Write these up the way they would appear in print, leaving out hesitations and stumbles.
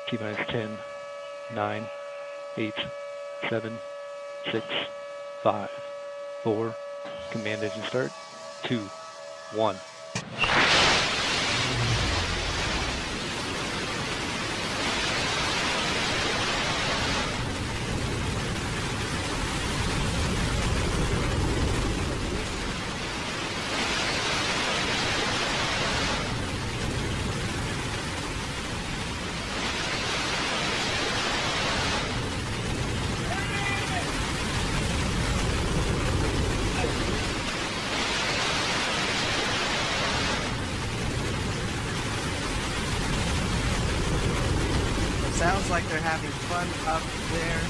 T-minus 10, 9, 8, 7, 6, 5, 4, command engine start, 2, 1. Sounds like they're having fun up there.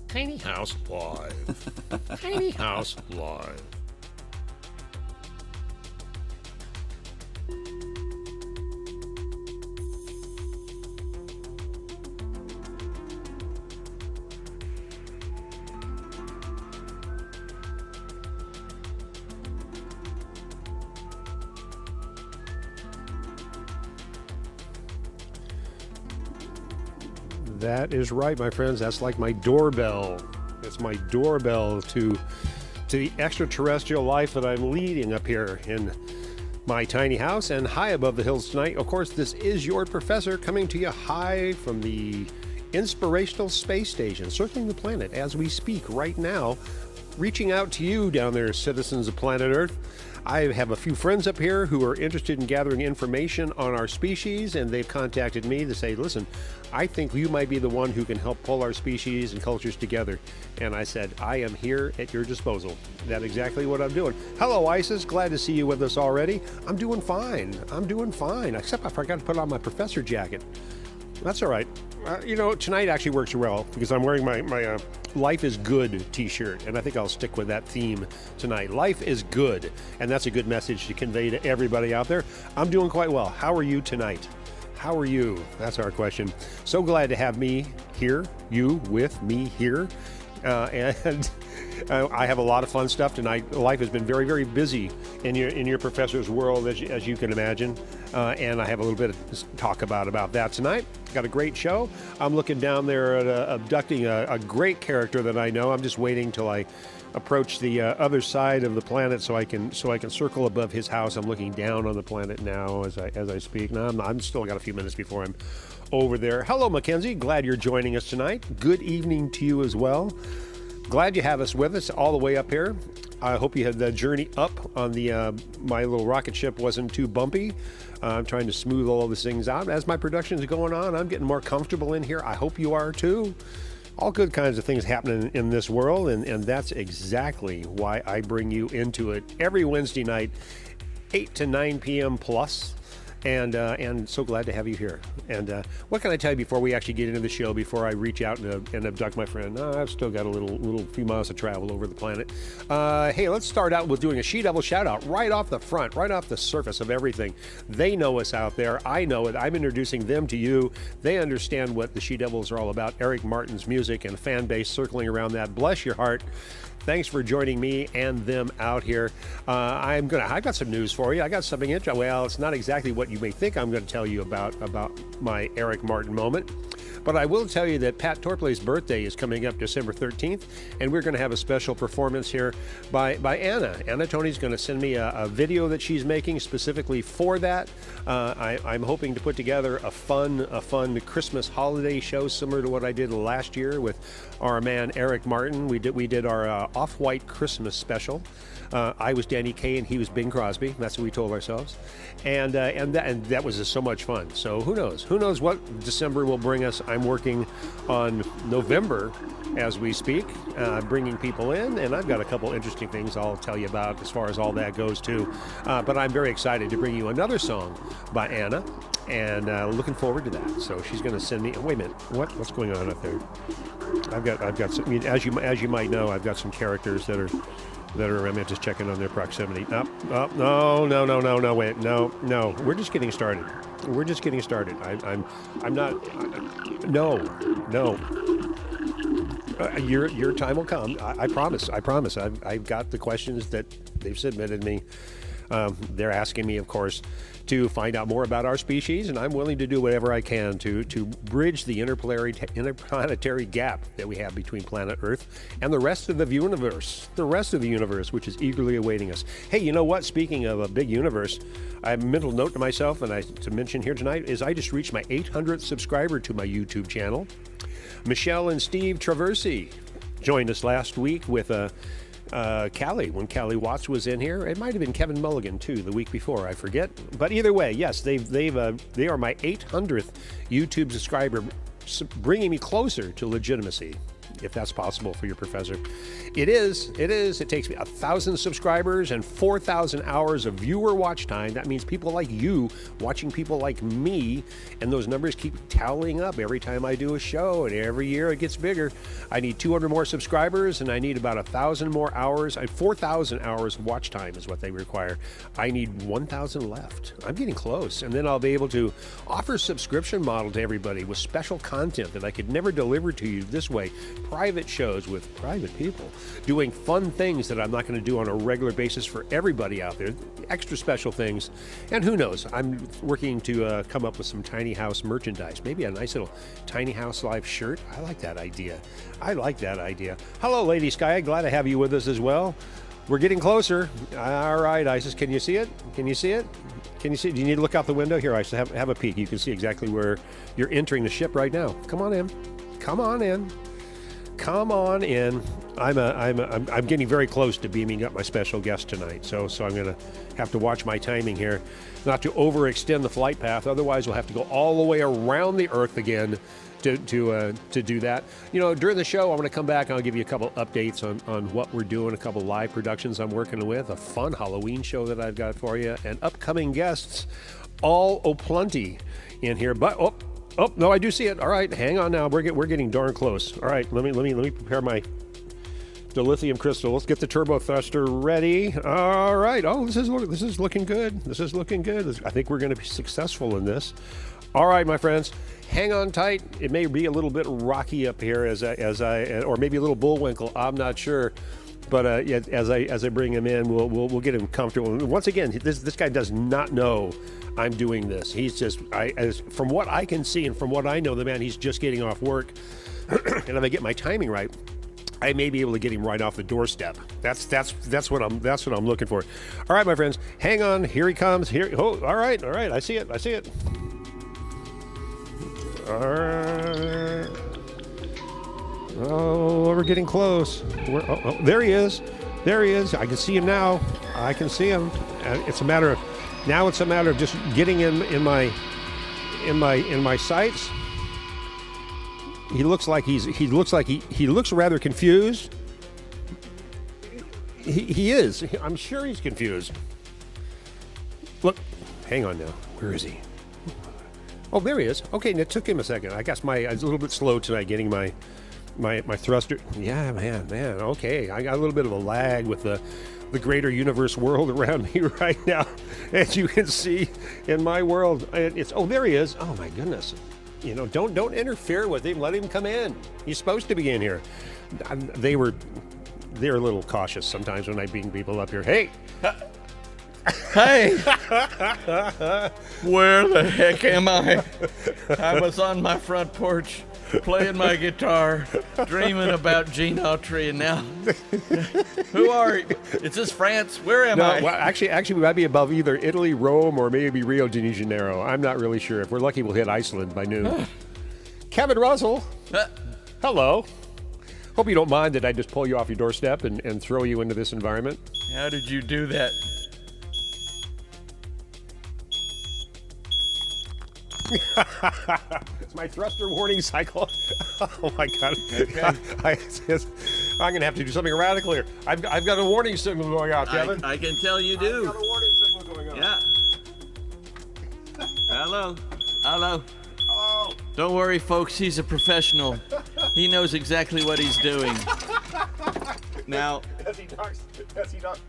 Tiny House Live. Tiny House Live. That is right, my friends. That's like my doorbell. It's my doorbell to the extraterrestrial life that I'm leading up here in my tiny house and high above the hills tonight. Of course, this is your professor coming to you high from the inspirational space station, circling the planet as we speak right now, reaching out to you down there, citizens of planet Earth. I have a few friends up here who are interested in gathering information on our species, and they've contacted me to say, listen, I think you might be the one who can help pull our species and cultures together. And I said, I am here at your disposal. That's exactly what I'm doing. Hello, Isis. Glad to see you with us already. I'm doing fine. I'm doing fine, except I forgot to put on my professor jacket. That's all right. You know, tonight actually works well because I'm wearing my Life is Good t-shirt, and I think I'll stick with that theme tonight. Life is good, and that's a good message to convey to everybody out there. I'm doing quite well. How are you tonight? How are you? That's our question. So glad to have me here, you with me here, and I have a lot of fun stuff tonight. Life has been very, very busy in your professor's world, as you can imagine, and I have a little bit of talk about that tonight. Got a great show. I'm looking down there at abducting a great character that I know. I'm just waiting till I approach the other side of the planet so I can circle above his house. I'm looking down on the planet now as I speak. Now I'm still got a few minutes before I'm over there. Hello, Mackenzie. Glad you're joining us tonight. Good evening to you as well. Glad you have us with us all the way up here. I hope you had the journey up on the my little rocket ship wasn't too bumpy. I'm trying to smooth all of these things out. As my production is going on, I'm getting more comfortable in here. I hope you are too. All good kinds of things happening in this world, and that's exactly why I bring you into it every Wednesday night, 8 to 9 p.m. plus. And so glad to have you here. And what can I tell you before we actually get into the show, before I reach out and abduct my friend? I've still got a little few miles to travel over the planet. Hey, let's start out with doing a She-Devil shout-out right off the front, right off the surface of everything. They know us out there. I know it. I'm introducing them to you. They understand what the She-Devils are all about. Eric Martin's music and fan base circling around that. Bless your heart. Thanks for joining me and them out here. I've got some news for you. I got something interesting. Well, it's not exactly what you may think I'm going to tell you about my Eric Martin moment. But I will tell you that Pat Torpley's birthday is coming up December 13th, and we're going to have a special performance here by Anna. Anna Tony's going to send me a video that she's making specifically for that. I'm hoping to put together a fun Christmas holiday show similar to what I did last year with our man Eric Martin. We did our Off-White Christmas special. I was Danny Kaye and he was Bing Crosby. That's what we told ourselves, and that was just so much fun. So who knows? Who knows what December will bring us? I'm working on November as we speak, bringing people in, and I've got a couple interesting things I'll tell you about as far as all that goes too. But I'm very excited to bring you another song by Anna, and looking forward to that. So she's going to send me. Wait a minute, what's going on up there? I've got some. I mean, as you might know, I've got some characters that are. I'm just checking on their proximity. No, wait, no. We're just getting started. I'm not. No. Your time will come. I promise. I've got the questions that they've submitted me. They're asking me, of course, to find out more about our species, and I'm willing to do whatever I can to bridge the interplanetary gap that we have between planet Earth and the rest of the universe, which is eagerly awaiting us. Hey, you know what? Speaking of a big universe, I have a mental note to myself, and to mention here tonight is I just reached my 800th subscriber to my YouTube channel. Michelle and Steve Traversi joined us last week with Cali, when Cali Watts was in here. It might have been Kevin Mulligan too the week before, I forget. But either way, yes, they are my 800th YouTube subscriber, bringing me closer to legitimacy, if that's possible for your professor. It is. It takes me 1,000 subscribers and 4,000 hours of viewer watch time. That means people like you watching people like me, and those numbers keep tallying up every time I do a show, and every year it gets bigger. I need 200 more subscribers, and I need about 1,000 more hours. 4,000 hours of watch time is what they require. I need 1,000 left. I'm getting close, and then I'll be able to offer a subscription model to everybody with special content that I could never deliver to you this way. Private shows with private people doing fun things that I'm not going to do on a regular basis for everybody out there, extra special things. And who knows, I'm working to come up with some tiny house merchandise, maybe a nice little tiny house live shirt. I like that idea. Hello, Lady Sky, glad to have you with us as well. We're getting closer. All right, Isis, can you see it? Do you need to look out the window? Here, Isis, have a peek. You can see exactly where you're entering the ship right now. Come on in. I'm getting very close to beaming up my special guest tonight, so I'm going to have to watch my timing here, not to overextend the flight path. Otherwise, we'll have to go all the way around the Earth again to do that. You know, during the show, I'm going to come back and I'll give you a couple updates on what we're doing, a couple live productions I'm working with, a fun Halloween show that I've got for you, and upcoming guests, all plenty in here. But oh no, I do see it. All right, hang on now. We're getting darn close. All right, let me prepare the lithium crystal. Let's get the turbo thruster ready. All right. Oh, this is looking good. I think we're going to be successful in this. All right, my friends, hang on tight. It may be a little bit rocky up here or maybe a little bullwinkle. I'm not sure. But as I bring him in, we'll get him comfortable. And once again, this guy does not know I'm doing this. He's just, from what I can see and from what I know, he's just getting off work. And if I get my timing right, I may be able to get him right off the doorstep. That's what I'm looking for. All right, my friends, hang on. Here he comes. Oh, all right. I see it. All right. Oh, we're getting close. There he is. I can see him now. It's a matter of just getting him in my sights. He looks rather confused. He is. I'm sure he's confused. Look, hang on now. Where is he? Oh, there he is. Okay, and it took him a second. I guess I was a little bit slow tonight getting my thruster. Yeah, man. Okay, I got a little bit of a lag with the greater universe world around me right now. As you can see in my world, there he is. Oh my goodness. You know, don't interfere with him. Let him come in. He's supposed to be in here. They're a little cautious sometimes when I bring people up here. Hey, Hey! Where the heck am I? I was on my front porch playing my guitar, dreaming about Gene Autry, and now, who are you? Is this France? Where am I? Well, actually, we might be above either Italy, Rome, or maybe Rio de Janeiro. I'm not really sure. If we're lucky, we'll hit Iceland by noon. Kevin Russell, hello. Hope you don't mind that I just pull you off your doorstep and throw you into this environment. How did you do that? It's my thruster warning cycle. Oh my God! Okay. I'm gonna have to do something radical here. I've got a warning signal going out, Kevin. I can tell you do. I've got a warning signal going on. Yeah. Hello. Hello. Hello. Don't worry, folks. He's a professional. He knows exactly what he's doing. Now, As he knocks.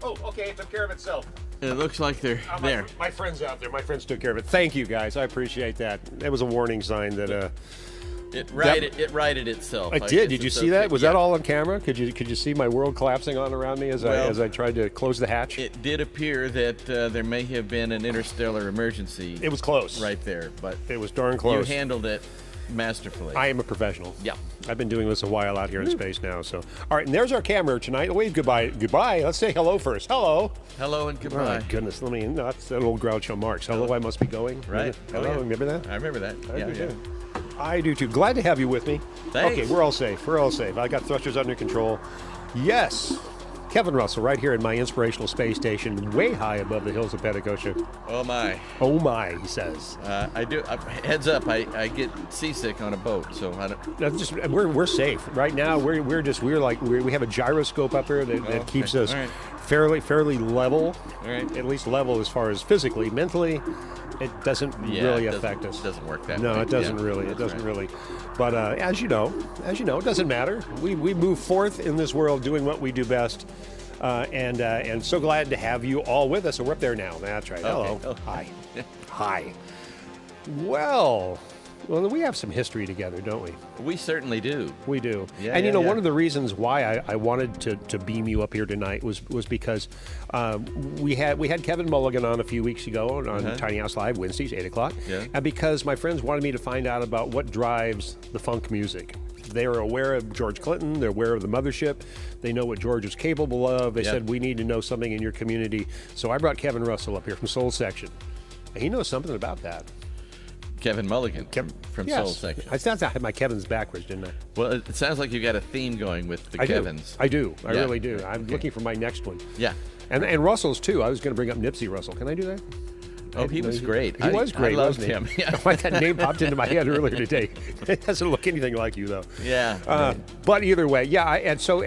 Oh, okay. It took care of itself. it looks like they're there. My friends out there. My friends took care of it. Thank you, guys. I appreciate that. That was a warning sign that. It righted itself. I did. guess Did you it's see okay. that? Was Yeah. that all on camera? Could you see my world collapsing on around me as I tried to close the hatch? It did appear that there may have been an interstellar emergency. It was close. right there, but It was darn you close. handled it masterfully. I am a professional. Yeah. I've been doing this a while out here in space now. So, all right, and there's our camera tonight. Wave goodbye. Goodbye. Let's say hello first. Hello. Hello and Oh goodbye. my goodness. Let me. No, that's that old Groucho Marx. Hello, I must be going. Right. Hello. Oh, yeah. Remember that? I remember that. I yeah, do yeah. too. I do too. Glad to have you with me. Thanks. Okay, we're all safe. We're all safe. I got thrusters under control. Yes. Kevin Russell, right here in my inspirational space station, way high above the hills of Petacocha. Oh my. Oh my, he says. I do. Heads up. I get seasick on a boat, so I don't. No, just we're safe right now. We have a gyroscope up here that keeps us All right. fairly level. All right. At least level as far as physically. Mentally, it doesn't really it affect us. doesn't work that way. No, it doesn't Yeah, really. It that's doesn't right. really. But as you know, it doesn't matter. We move forth in this world doing what we do best. And so glad to have you all with us. So we're up there now. That's right. Hello. Okay. Oh. Hi. Hi. Well, we have some history together, don't we? We certainly do. We do. Yeah, And you yeah, know, yeah. one of the reasons why I wanted to beam you up here tonight was because we had Kevin Mulligan on a few weeks ago on Tiny House Live, Wednesdays, 8 o'clock. Yeah. And because my friends wanted me to find out about what drives the funk music. They are aware of George Clinton. They're aware of the mothership. They know what George is capable of. They Yeah. said, we need to know something in your community. So I brought Kevin Russell up here from Soul Section. And he knows something about that. Kevin Mulligan from Soul Yes. Section. I thought I had my Kevins backwards, didn't I? Well, it sounds like you got a theme going with the I Kevins. do. I do. I Yeah. really do. I'm Okay. looking for my next one. Yeah. And Russell's too. I was going to bring up Nipsey Russell. Can I do that? Oh, he was great. He was great. I loved wasn't him. he? Yeah. That name popped into my head earlier today. It doesn't look anything like you, though. Yeah. But either way, yeah. And so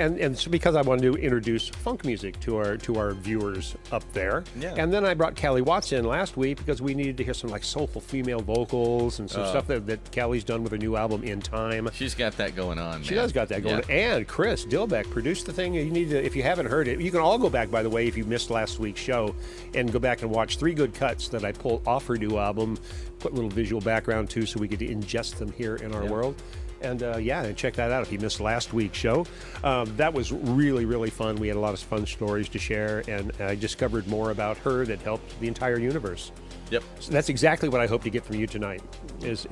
because I wanted to introduce funk music to our viewers up there. Yeah. And then I brought Callie Watts in last week because we needed to hear some like soulful female vocals and some stuff that Callie's done with her new album In Time. She's got that going on. She does got that going. And Chris Dilbeck produced the thing. You need to, if you haven't heard it, you can all go back, by the way, if you missed last week's show, and go back and watch 3 good cuts that I pulled off her new album. Put a little visual background too, so we could ingest them here in our world. And and check that out if you missed last week's show. That was really fun. We had a lot of fun stories to share, and I discovered more about her that helped the entire universe. Yep. So that's exactly what I hope to get from you tonight. Is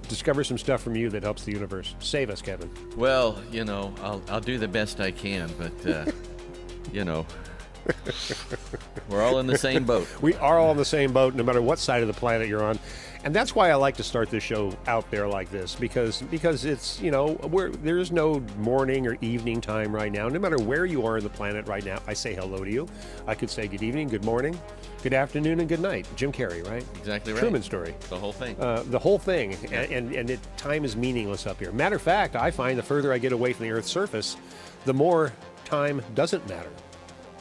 discover some stuff from you that helps the universe. Save us, Kevin. Well, I'll do the best I can, but we're all in the same boat. We are all in the same boat, no matter what side of the planet you're on. And that's why I like to start this show out there like this, because it's, there is no morning or evening time right now. No matter where you are in the planet right now, I say hello to you. I could say good evening, good morning, good afternoon, and good night. Jim Carrey, right? Exactly right. Truman Story. The whole thing. The whole thing. And time is meaningless up here. Matter of fact, I find the further I get away from the Earth's surface, the more time doesn't matter.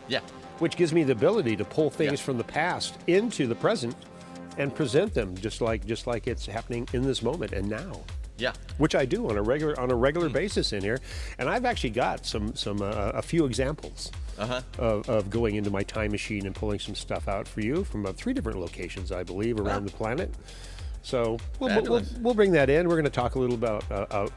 Yeah. Which gives me the ability to pull things from the past into the present and present them just like it's happening in this moment and now. Yeah. Which I do on a regular basis in here, and I've actually got a few examples of going into my time machine and pulling some stuff out for you from 3 different locations, I believe, around the planet. So Fabulous. we'll bring that in. We're going to talk a little about a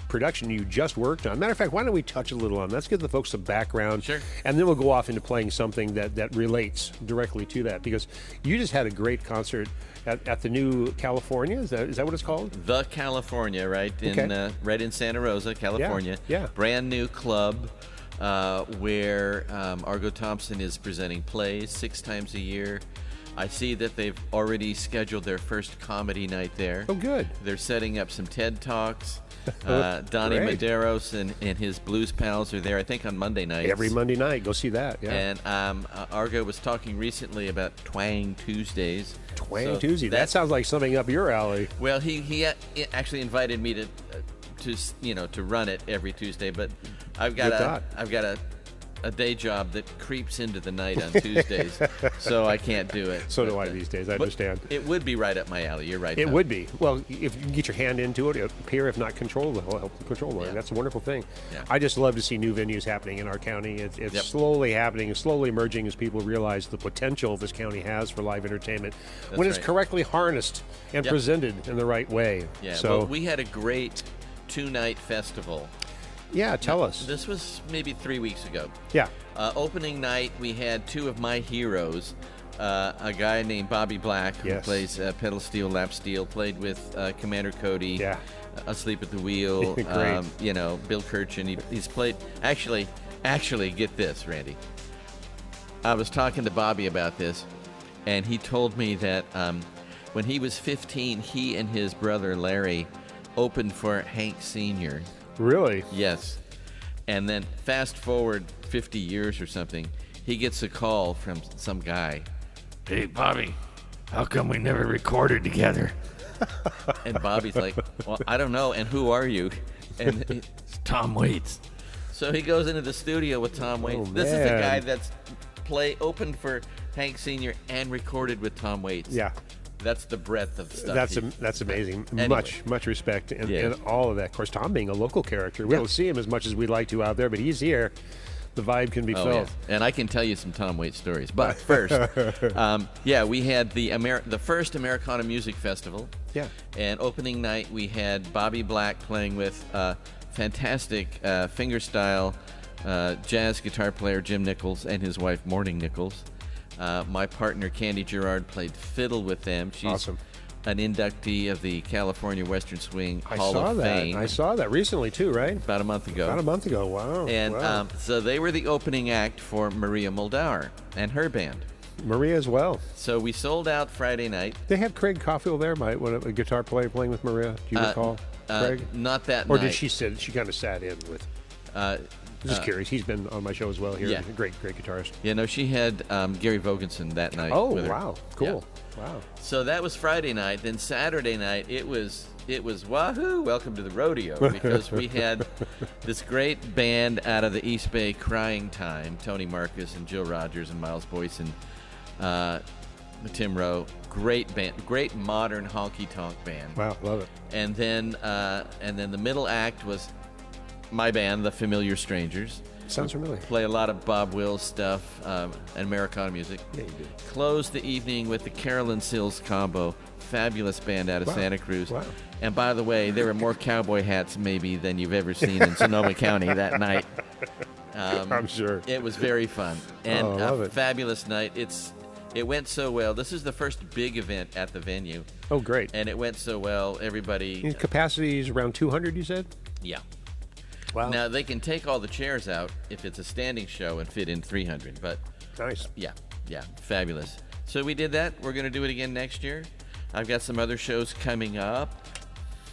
production you just worked on. Matter of fact, why don't we touch a little on that? Let's give the folks some background. Sure. And then we'll go off into playing something that relates directly to that, because you just had a great concert at the new California. Is that what it's called? The California, right right in Santa Rosa, California. Yeah. Brand new club where Argo Thompson is presenting plays 6 times a year. I see that they've already scheduled their first comedy night there. Oh, good. They're setting up some TED Talks. Donnie Great. Medeiros and his blues pals are there, I think, on Monday nights. Every Monday night, go see that. Yeah. And Argo was talking recently about Twang Tuesdays. Twang Tuesday. That sounds like something up your alley. Well, he actually invited me to run it every Tuesday, but I've got a day job that creeps into the night on Tuesdays, so I can't do it. So do I these days. I understand. It would be right up my alley. You're right. It Tom. would be. Well, if you can get your hand into it, appear, if not control the whole control line. Yeah. That's a wonderful thing. Yeah. I just love to see new venues happening in our county. It's Yep. slowly happening and slowly emerging as people realize the potential this county has for live entertainment when it's right. correctly harnessed and Yep. presented in the right way. Yeah. So, Well, we had a great 2-night festival. yeah, tell us. This was maybe 3 weeks ago. Yeah. Opening night, we had 2 of my heroes. A guy named Bobby Black, who Yes. plays pedal steel, lap steel, played with Commander Cody, Yeah. Asleep at the Wheel, Great. Bill Kirchen. He's played, actually, get this, Randy. I was talking to Bobby about this, and he told me that when he was 15, he and his brother Larry opened for Hank Sr. Really? Yes. And then fast forward 50 years or something, he gets a call from some guy. Hey, Bobby, how come we never recorded together? And Bobby's like, well, I don't know. And who are you? And it's Tom Waits. So he goes into the studio with Tom Waits. This is the man. guy that's opened for Hank Sr. and recorded with Tom Waits. Yeah. That's the breadth of stuff. That's amazing. Anyway. Much respect and, Yeah. and all of that. Of course, Tom being a local character, we don't see him as much as we'd like to out there, but he's here. The vibe can be Oh, felt. yeah. And I can tell you some Tom Waits stories. But first, we had the first Americana Music Festival. Yeah. And opening night, we had Bobby Black playing with fantastic fingerstyle jazz guitar player Jim Nichols and his wife Morning Nichols. My partner Candy Gerard played fiddle with them. She's Awesome. an inductee of the California Western Swing I Hall saw of that. Fame. I saw that recently too, right? About a month ago. About a month ago. Wow. And wow. so they were the opening act for Maria Muldaur and her band. Maria as well. So we sold out Friday night. They had Craig Caulfield there, a guitar player playing with Maria. Do you recall, Craig? Not that Or night. did she sit? She kind of sat in with. Just curious. He's been on my show as well here. Yeah. Great guitarist. Yeah, no, she had Gary Vogensen that night. Oh, with her. wow. Cool. Wow. So that was Friday night. Then Saturday night, it was wahoo! Welcome to the rodeo, because we had this great band out of the East Bay, Crying Time, Tony Marcus and Jill Rogers and Miles Boyce and Tim Rowe. Great band, great modern honky tonk band. Wow. Love it. And then the middle act was my band, The Familiar Strangers. Sounds familiar. Play a lot of Bob Wills stuff and Americana music. Yeah, you do. Closed the evening with the Carolyn Sills Combo, fabulous band out of Wow. Santa Cruz. Wow. And by the way, there were more cowboy hats maybe than you've ever seen in Sonoma County that night. I'm sure. It was very fun and Oh, I love a it. fabulous night. It went so well. This is the first big event at the venue, Oh, great. and it went so well. Everybody, Capacity is around 200, you said? yeah. Wow. Now they can take all the chairs out if it's a standing show and fit in 300, but Nice. yeah, fabulous. So we did that. We're going to do it again next year. I've got some other shows coming up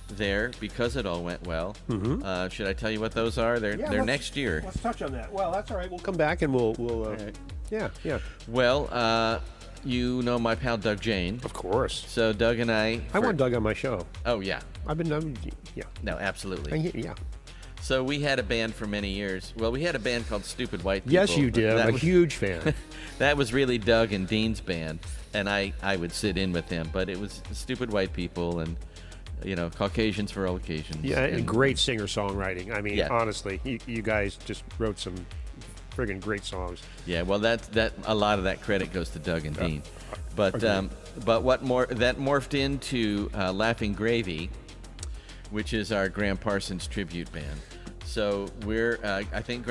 there because it all went well. Mm-hmm. Should I tell you what those are? They're let's- next year. Let's touch on that. Well, that's all right. We'll come back and we'll right. yeah. Well, you know my pal Doug Jane. Of course. So Doug and I want Doug on my show. Oh yeah. Yeah. No, absolutely. Yeah. So we had a band for many years. Well, we had a band called Stupid White People. Yes, you did. That I'm a was- huge fan. That was really Doug and Dean's band, and I would sit in with them. But it was Stupid White People and, Caucasians for all occasions. Yeah, and and great singer-songwriting. I mean, Yeah. honestly, you guys just wrote some friggin' great songs. Yeah, well, that a lot of that credit goes to Doug and Dean, but what that morphed into Laughing Gravy, which is our Graham Parsons tribute band. So we're I think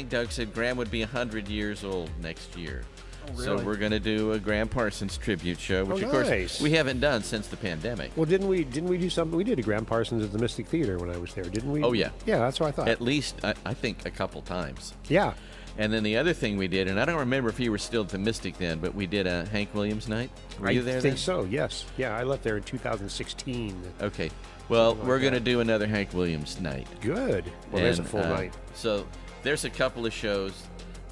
Doug said Graham would be 100 years old next year. Oh, really? So we're going to do a Graham Parsons tribute show, which of course we haven't done since the pandemic. Well, didn't we do something? We did a Graham Parsons at the Mystic Theater when I was there, didn't we? Oh yeah. Yeah, that's what I thought. At least I think a couple times. Yeah. And then the other thing we did, and I don't remember if you were still at the Mystic then, but we did a Hank Williams night. Were you there I think then? so, yes. Yeah, I left there in 2016. Okay. Well, Like we're going to that. do another Hank Williams night. Good. Well, there's a And, full night. So there's a couple of shows.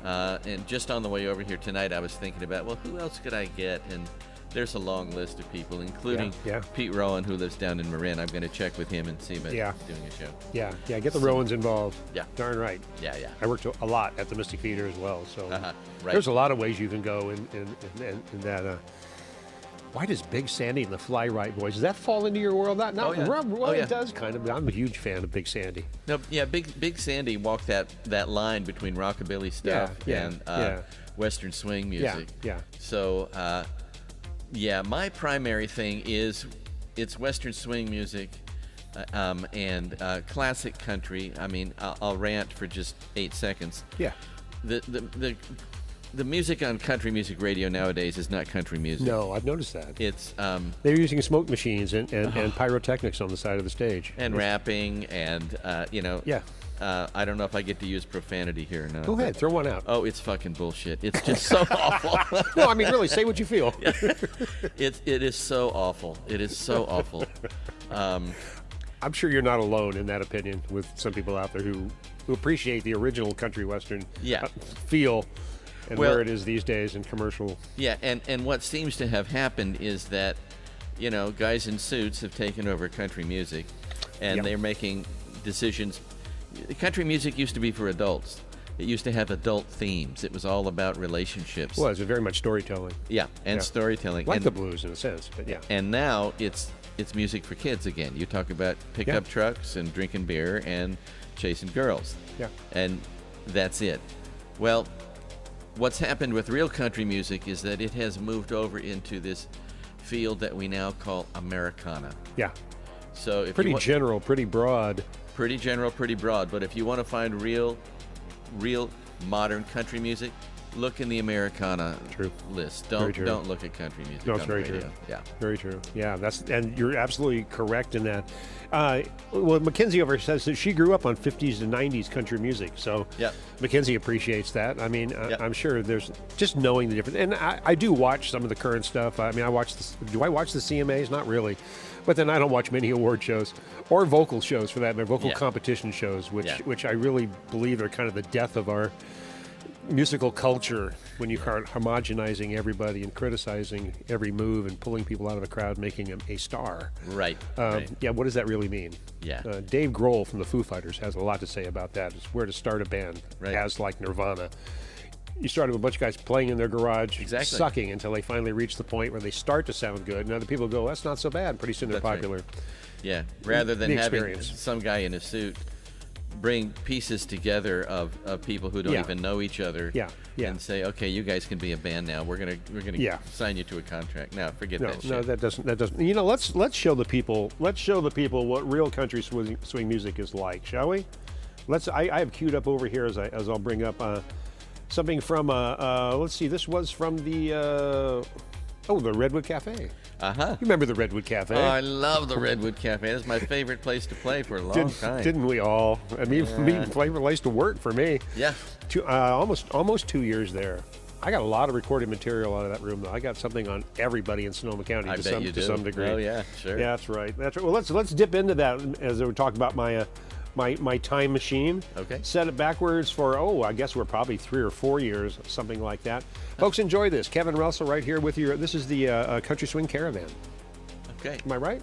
And just on the way over here tonight, I was thinking about, well, who else could I get? And there's a long list of people, including Yeah. Pete Rowan, who lives down in Marin. I'm going to check with him and see about Yeah. doing a show. Yeah, get the Rowans involved. Yeah. Darn right. Yeah, yeah. I worked a lot at the Mystic Theater as well, so Right. there's a lot of ways you can go in that. Why does Big Sandy and the Fly Right Boys, does that fall into your world? Not Oh, yeah. well, Oh, yeah. it does kind of. I'm a huge fan of Big Sandy. No, yeah, Big Sandy walked that line between rockabilly stuff Yeah, and yeah. Western swing music. Yeah. So, my primary thing is it's Western swing music and classic country. I mean, I'll rant for just 8 seconds. Yeah. The music on country music radio nowadays is not country music. No, I've noticed that. It's They're using smoke machines and pyrotechnics on the side of the stage. and rapping and Yeah. I don't know if I get to use profanity here or not. Go ahead, but- throw one out. Oh, it's fucking bullshit. It's just so awful. No, I mean, really, say what you feel. It is so awful. It is so awful. I'm sure you're not alone in that opinion with some people out there who appreciate the original country western Yeah. feel and Well- where it is these days in commercial. Yeah, and what seems to have happened is that, guys in suits have taken over country music, and Yep. they're making decisions. Country music used to be for adults. It used to have adult themes. It was all about relationships. Well, it's very much storytelling, Yeah, and Yeah. storytelling. like and, the blues in a sense, but yeah. And now it's music for kids again. You talk about pickup trucks and drinking beer and chasing girls. Yeah. And that's it. Well, what's happened with real country music is that it has moved over into this field that we now call Americana. Yeah. So if Pretty you want, general, pretty broad. pretty general, pretty broad, but if you want to find real modern country music, look in the Americana True. list. Very true. Don't look at country music. No, it's on the very radio. true. Yeah. Very true. Yeah, and you're absolutely correct in that. Well, Mackenzie over says that she grew up on 50s and 90s country music, so Yep. Mackenzie appreciates that. I mean, Yep. I'm sure there's just knowing the difference. And I do watch some of the current stuff. I mean, do I watch the CMAs? Not really. But then I don't watch many award shows or vocal shows for that matter, vocal Yeah. competition shows, Yeah. which I really believe are kind of the death of our musical culture when you start homogenizing everybody and criticizing every move and pulling people out of a crowd, making them a star. Right. right. Yeah, what does that really mean? Yeah. Dave Grohl from the Foo Fighters has a lot to say about that. It's where to start a band, Right. as like Nirvana. You start with a bunch of guys playing in their garage, Exactly. sucking until they finally reach the point where they start to sound good, and other people go, "That's not so bad." Pretty soon they're That's right. popular. Yeah, rather than The having experience. some guy in a suit bring pieces together of people who don't Yeah. even know each other Yeah, yeah. and say, okay, you guys can be a band now. We're gonna Yeah. sign you to a contract. No, forget No, that shit. no, that doesn't. You know, let's show the people. Let's show the people what real country swing music is like, shall we? I have queued up over here as I'll bring up something from. Let's see. This was from the Redwood Cafe. Uh-huh. You remember the Redwood Cafe? Oh, I love the Redwood Cafe. That's my favorite place to play for a long time. Didn't we all? I mean, favorite place to work for me. Yeah. Almost 2 years there. I got a lot of recorded material out of that room, though. I got something on everybody in Sonoma County I to bet you do. some degree. Oh, yeah, sure. Yeah, that's right. That's right. Well, let's dip into that as we talk about my time machine. Okay. Set it backwards for I guess we're probably 3 or 4 years, something like that. Folks, enjoy this. Kevin Russell right here with you. This is the Country Swing Caravan. Okay. Am I right?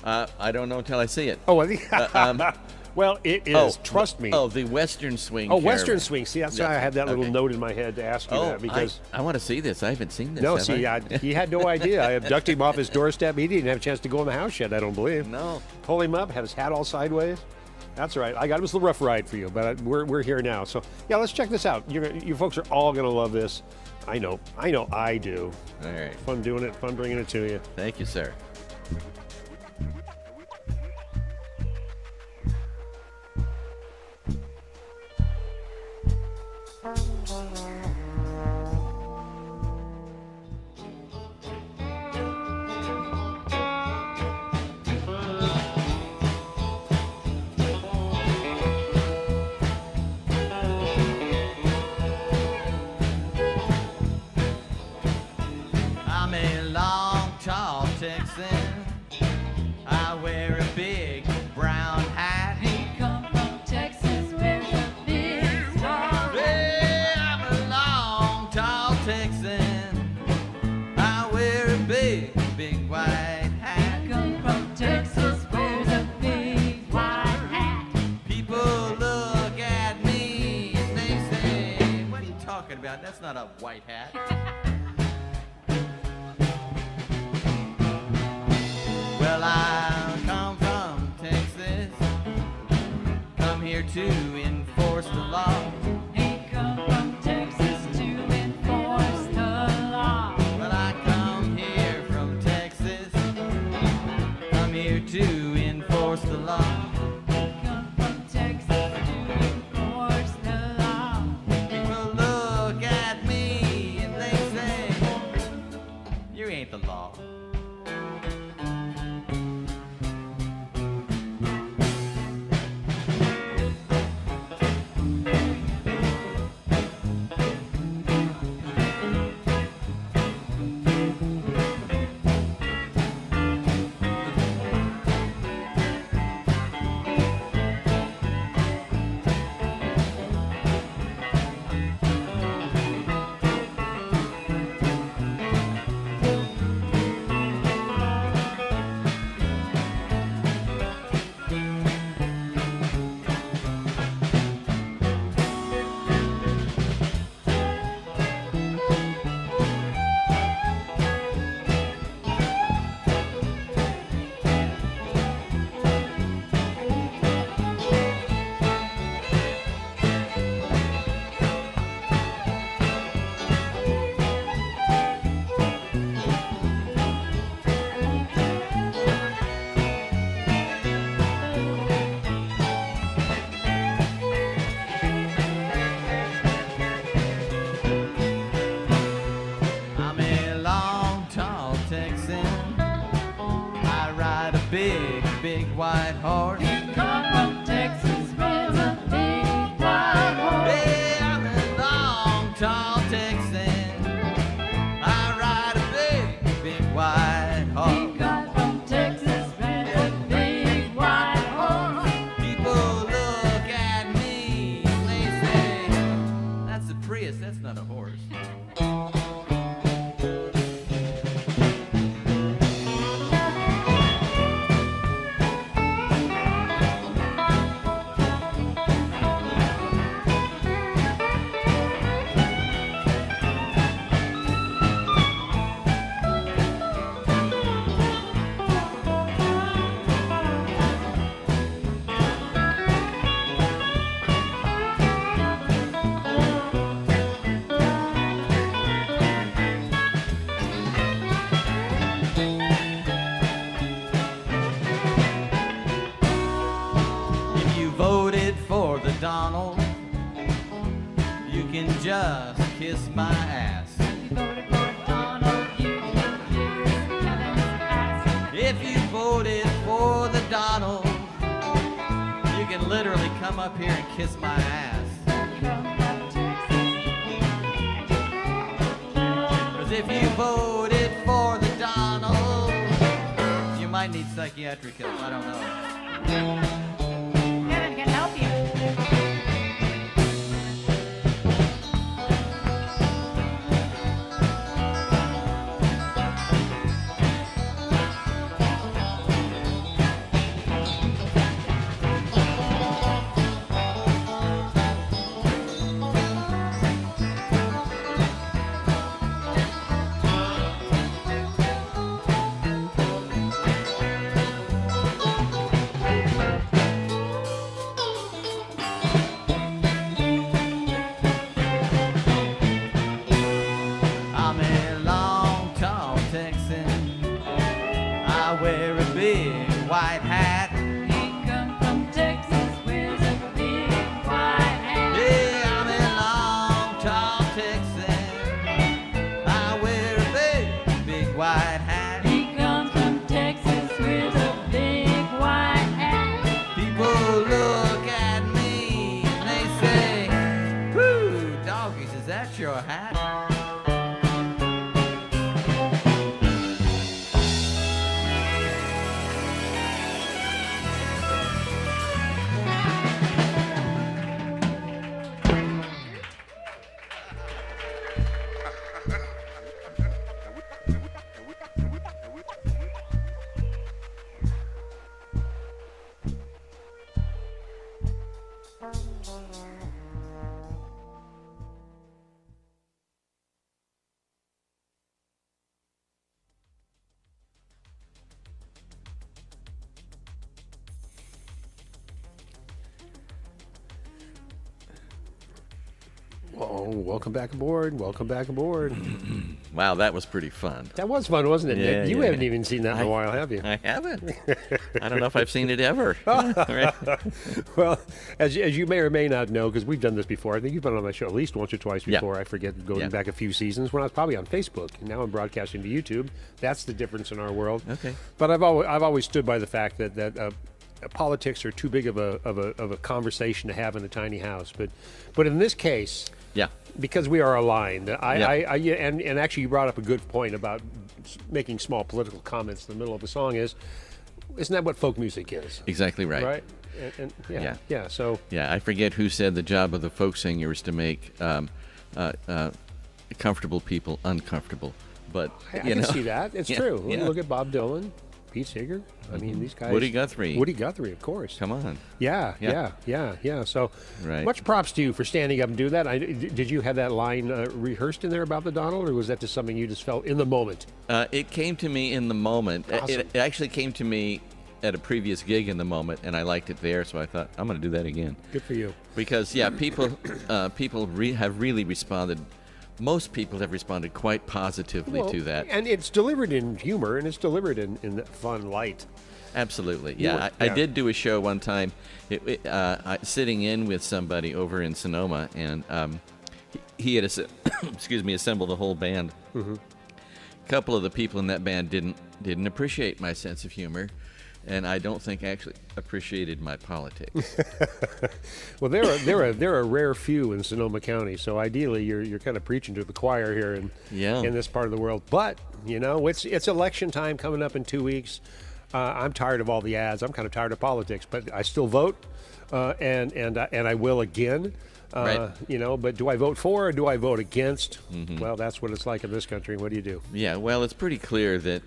I don't know until I see it. Oh, I think. Well, it is. Trust me. Oh, the Western Swing. Oh, Western Caravan. Swing. See, that's Yeah. why I had that little Okay. note in my head to ask you Oh, that because. I want to see this. I haven't seen this. No, have see, I? he had no idea. I abducted him off his doorstep. He didn't have a chance to go in the house yet, I don't believe. No. Pull him up, had his hat all sideways. That's right. I got it was the rough ride for you, but we're here now. So yeah, let's check this out. You folks are all gonna love this. I know I do. All right. Fun doing it, fun bringing it to you. Thank you, sir. I'm a long, tall Texan. I wear a big brown hat. He come from Texas, wears a big star. Yeah, I'm a long, tall Texan. I wear a big, big white hat. He come from Texas, wears a big white hat. People look at me and they say, "What are you talking about? That's not a white hat." Well, I come from Texas, come here to enforce the law. He come from Texas to enforce the law. Well, I come here from Texas, come here to enforce the law. He come from Texas to enforce the law. People look at me and they say, "You ain't the law." I'm a long, tall Texan. I ride a big, big white horse. He come from Texas, wears a big white horse. Yeah, I'm a long, tall Texan. I ride a big, big white He horse. come from Texas, wears a big white horse. People look at me and they say, "That's a Prius, that's not a horse." If you voted for the Donald, you can just kiss my ass. He voted for Donald, you can kiss Kevin's ass. If you voted for the Donald, you can literally come up here and kiss my ass. Come from Texas. 'Cause if you voted for the Donald, you might need psychiatric help. I don't know. Kevin can help you. Oh, welcome back aboard. Welcome back aboard. Wow, that was pretty fun. That was fun, wasn't it, Yeah, Nick? You yeah. haven't even seen that in a while, have you? I haven't. I don't know if I've seen it ever. Right? Well, as you may or may not know, because we've done this before, I think you've been on my show at least once or twice before. I forget, going back a few seasons when I was probably on Facebook. Now I'm broadcasting to YouTube. That's the difference in our world. Okay. But I've always stood by the fact that politics are too big of a conversation to have in a tiny house. But in this case, Yeah. because we are aligned, and actually you brought up a good point about making small political comments in the middle of a song. Isn't that what folk music is? Exactly right. Right? So Yeah, I forget who said the job of the folk singer is to make comfortable people uncomfortable. But I can see that. It's true. Yeah. Look at Bob Dylan, Pete Seeger. I mean, these guys. Woody Guthrie, of course. Come on. Yeah. So, Right. much props to you for standing up and do that. Did you have that line rehearsed in there about the Donald, or was that just something you just felt in the moment? It came to me in the moment. Awesome. It actually came to me at a previous gig in the moment, and I liked it there, so I thought, I'm going to do that again. Good for you. Because, people have really responded. Most people have responded quite positively to that. And it's delivered in humor, and it's delivered in fun light. Absolutely, Yeah. I did do a show one time, sitting in with somebody over in Sonoma, and he had assembled a whole band. Mm-hmm. A couple of the people in that band didn't appreciate my sense of humor, and I don't think actually appreciated my politics. Well, there are a rare few in Sonoma County, so ideally you're kind of preaching to the choir here in this part of the world. But it's election time coming up in 2 weeks. I'm tired of all the ads. I'm kind of tired of politics, but I still vote, and I will again. Right. But do I vote for or do I vote against? Mm-hmm. Well, that's what it's like in this country. What do you do? Yeah, well, it's pretty clear that,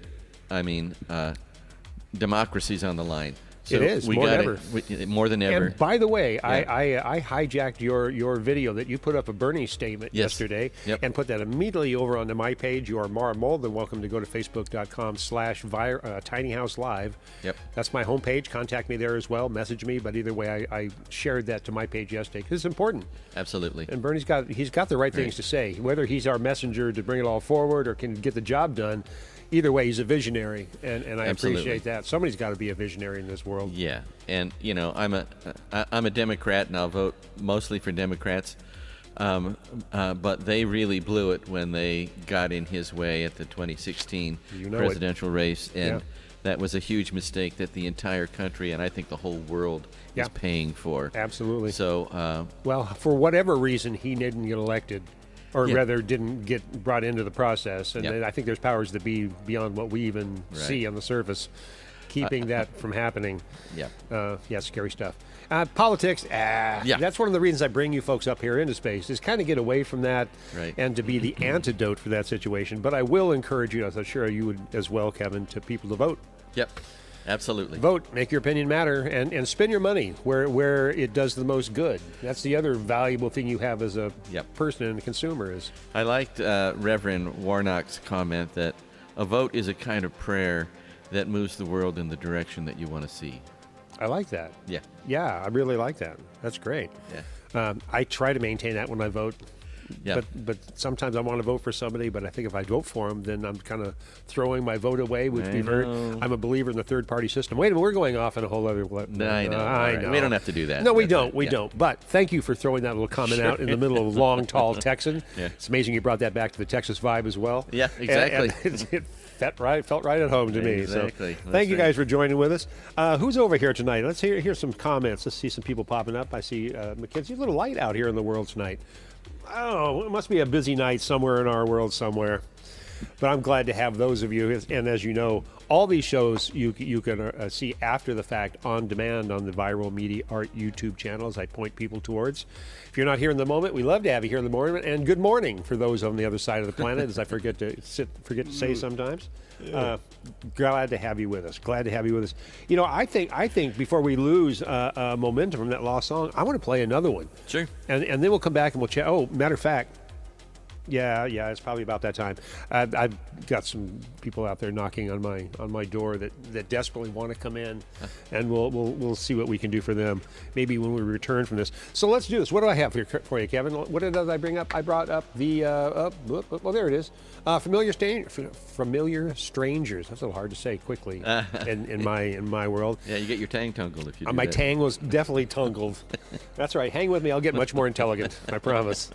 democracy's on the line. So It is, more than ever. More than ever. And by the way, I hijacked your video that you put up a Bernie statement yesterday and put that immediately over onto my page. You are more than welcome to go to facebook.com/tinyhouselive. Yep. That's my homepage. Contact me there as well. Message me. But either way, I shared that to my page yesterday because it's important. Absolutely. And Bernie's got the right things to say. Whether he's our messenger to bring it all forward or can get the job done, either way, he's a visionary, and I appreciate that. Somebody's got to be a visionary in this world. Yeah, and I'm a Democrat, and I'll vote mostly for Democrats. But they really blew it when they got in his way at the 2016 presidential race, and that was a huge mistake that the entire country and I think the whole world is paying for. Absolutely. So, well, for whatever reason, he didn't get elected. Or rather, didn't get brought into the process. And I think there's powers that be beyond what we even see on the surface, keeping that from happening. Scary stuff. Politics, that's one of the reasons I bring you folks up here into space, is kind of get away from that and to be the antidote for that situation. But I will encourage you, as I'm sure you would as well, Kevin, to people to vote. Yep. Absolutely. Vote, make your opinion matter, and spend your money where it does the most good. That's the other valuable thing you have as a person and a consumer is. I liked Reverend Warnock's comment that a vote is a kind of prayer that moves the world in the direction that you want to see. I like that. Yeah. Yeah, I really like that. That's great. Yeah. I try to maintain that when I vote. Yeah. But sometimes I want to vote for somebody, but I think if I vote for them, then I'm kind of throwing my vote away, which we've heard. I'm a believer in the third-party system. Wait a minute, we're going off in a whole other... I know. I know. We don't have to do that. No, we don't. We don't. But thank you for throwing that little comment out in the middle of long, tall Texan. Yeah. It's amazing you brought that back to the Texas vibe as well. Yeah, exactly. And it felt right at home to me. Exactly. So thank you guys for joining with us. Who's over here tonight? Let's hear some comments. Let's see some people popping up. I see Mackenzie, a little light out here in the world tonight. Oh, it must be a busy night somewhere in our world somewhere. But I'm glad to have those of you. And as you know, all these shows you can see after the fact on demand on the Viral Media Art YouTube channels I point people towards. If you're not here in the moment, we love to have you here in the morning. And good morning for those on the other side of the planet, as I forget to say sometimes. Glad to have you with us. Glad to have you with us. You know, I think before we lose momentum from that lost song, I want to play another one. Sure. And then we'll come back and we'll chat. Oh, matter of fact, Yeah, it's probably about that time. I've got some people out there knocking on my door that desperately want to come in, and we'll see what we can do for them. Maybe when we return from this. So let's do this. What do I have here for you, Kevin? What did I bring up? I brought up the well, there it is. Familiar strangers. That's a little hard to say quickly in my world. Yeah, you get your tang tungled if you do My that. tang was definitely tungled. That's right. Hang with me. I'll get much more intelligent. I promise.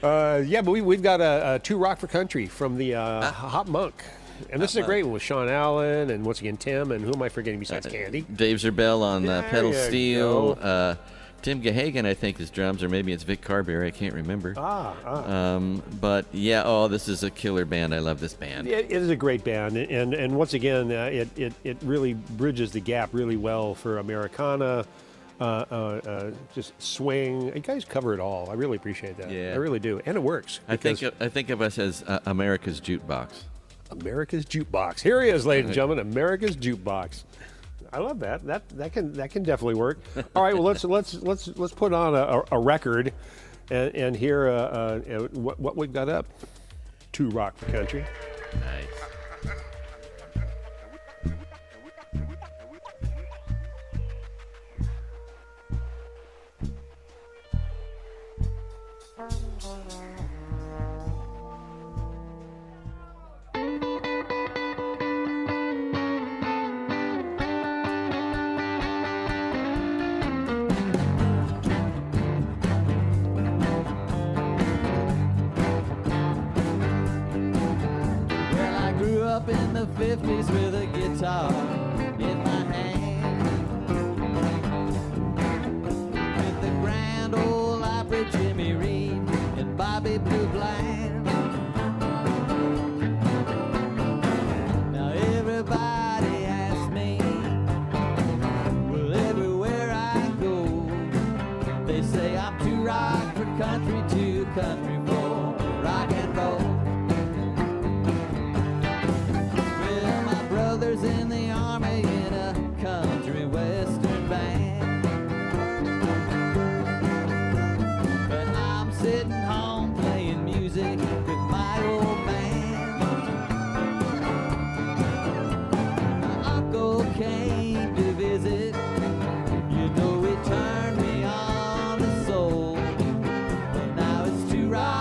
Yeah, but we've got a Two Rock for Country from the Hot Monk. And this is a great one with Sean Allen and once again Tim, and who am I forgetting besides Candy? Dave Zerbell on pedal you steel. go. Tim Gahagan, I think, is drums, or maybe it's Vic Carberry. I can't remember. But yeah, this is a killer band. I love this band. It is a great band, and once again, it really bridges the gap really well for Americana, just swing. You guys cover it all. I really appreciate that. Yeah. I really do, and it works. I think of us as America's jukebox. America's Jukebox. Here he is, ladies and gentlemen. America's Jukebox. I love that. That can definitely work. All right. Well, let's put on a record, and hear what we've got up. Two Rock for Country. Nice. Up in the 50s with a guitar in my hand, with the Grand Ole Opry, Jimmy Reed and Bobby Blue Bland. Now everybody asks me, well, everywhere I go, they say I'm too rock for country, too country for rock and roll. In the army in a country western band, but I'm sitting home playing music with my old man. My uncle came to visit, you know he turned me on to soul, but now it's too rock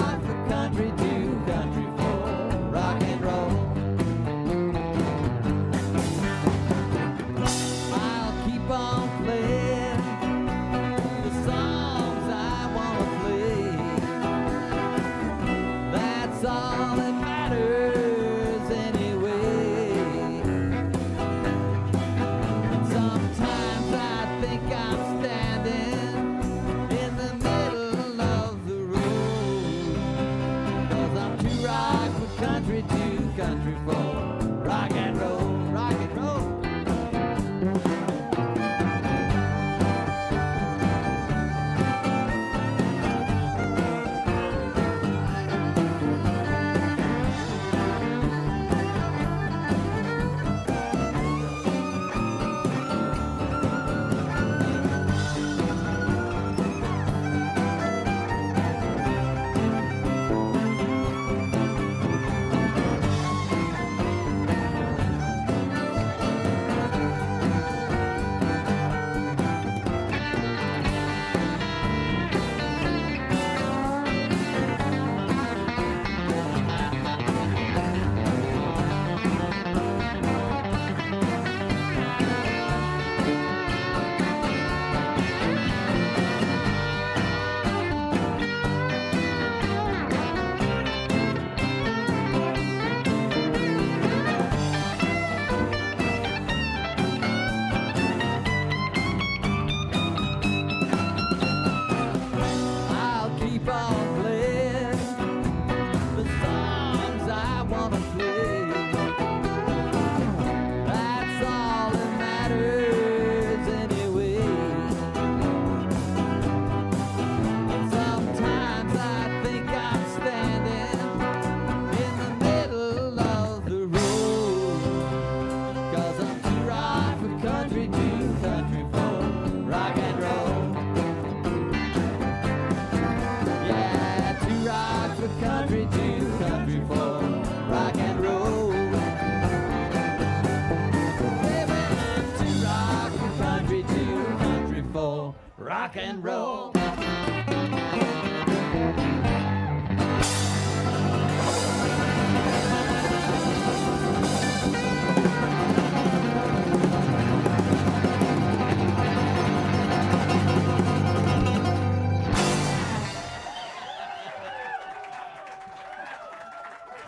rock and roll.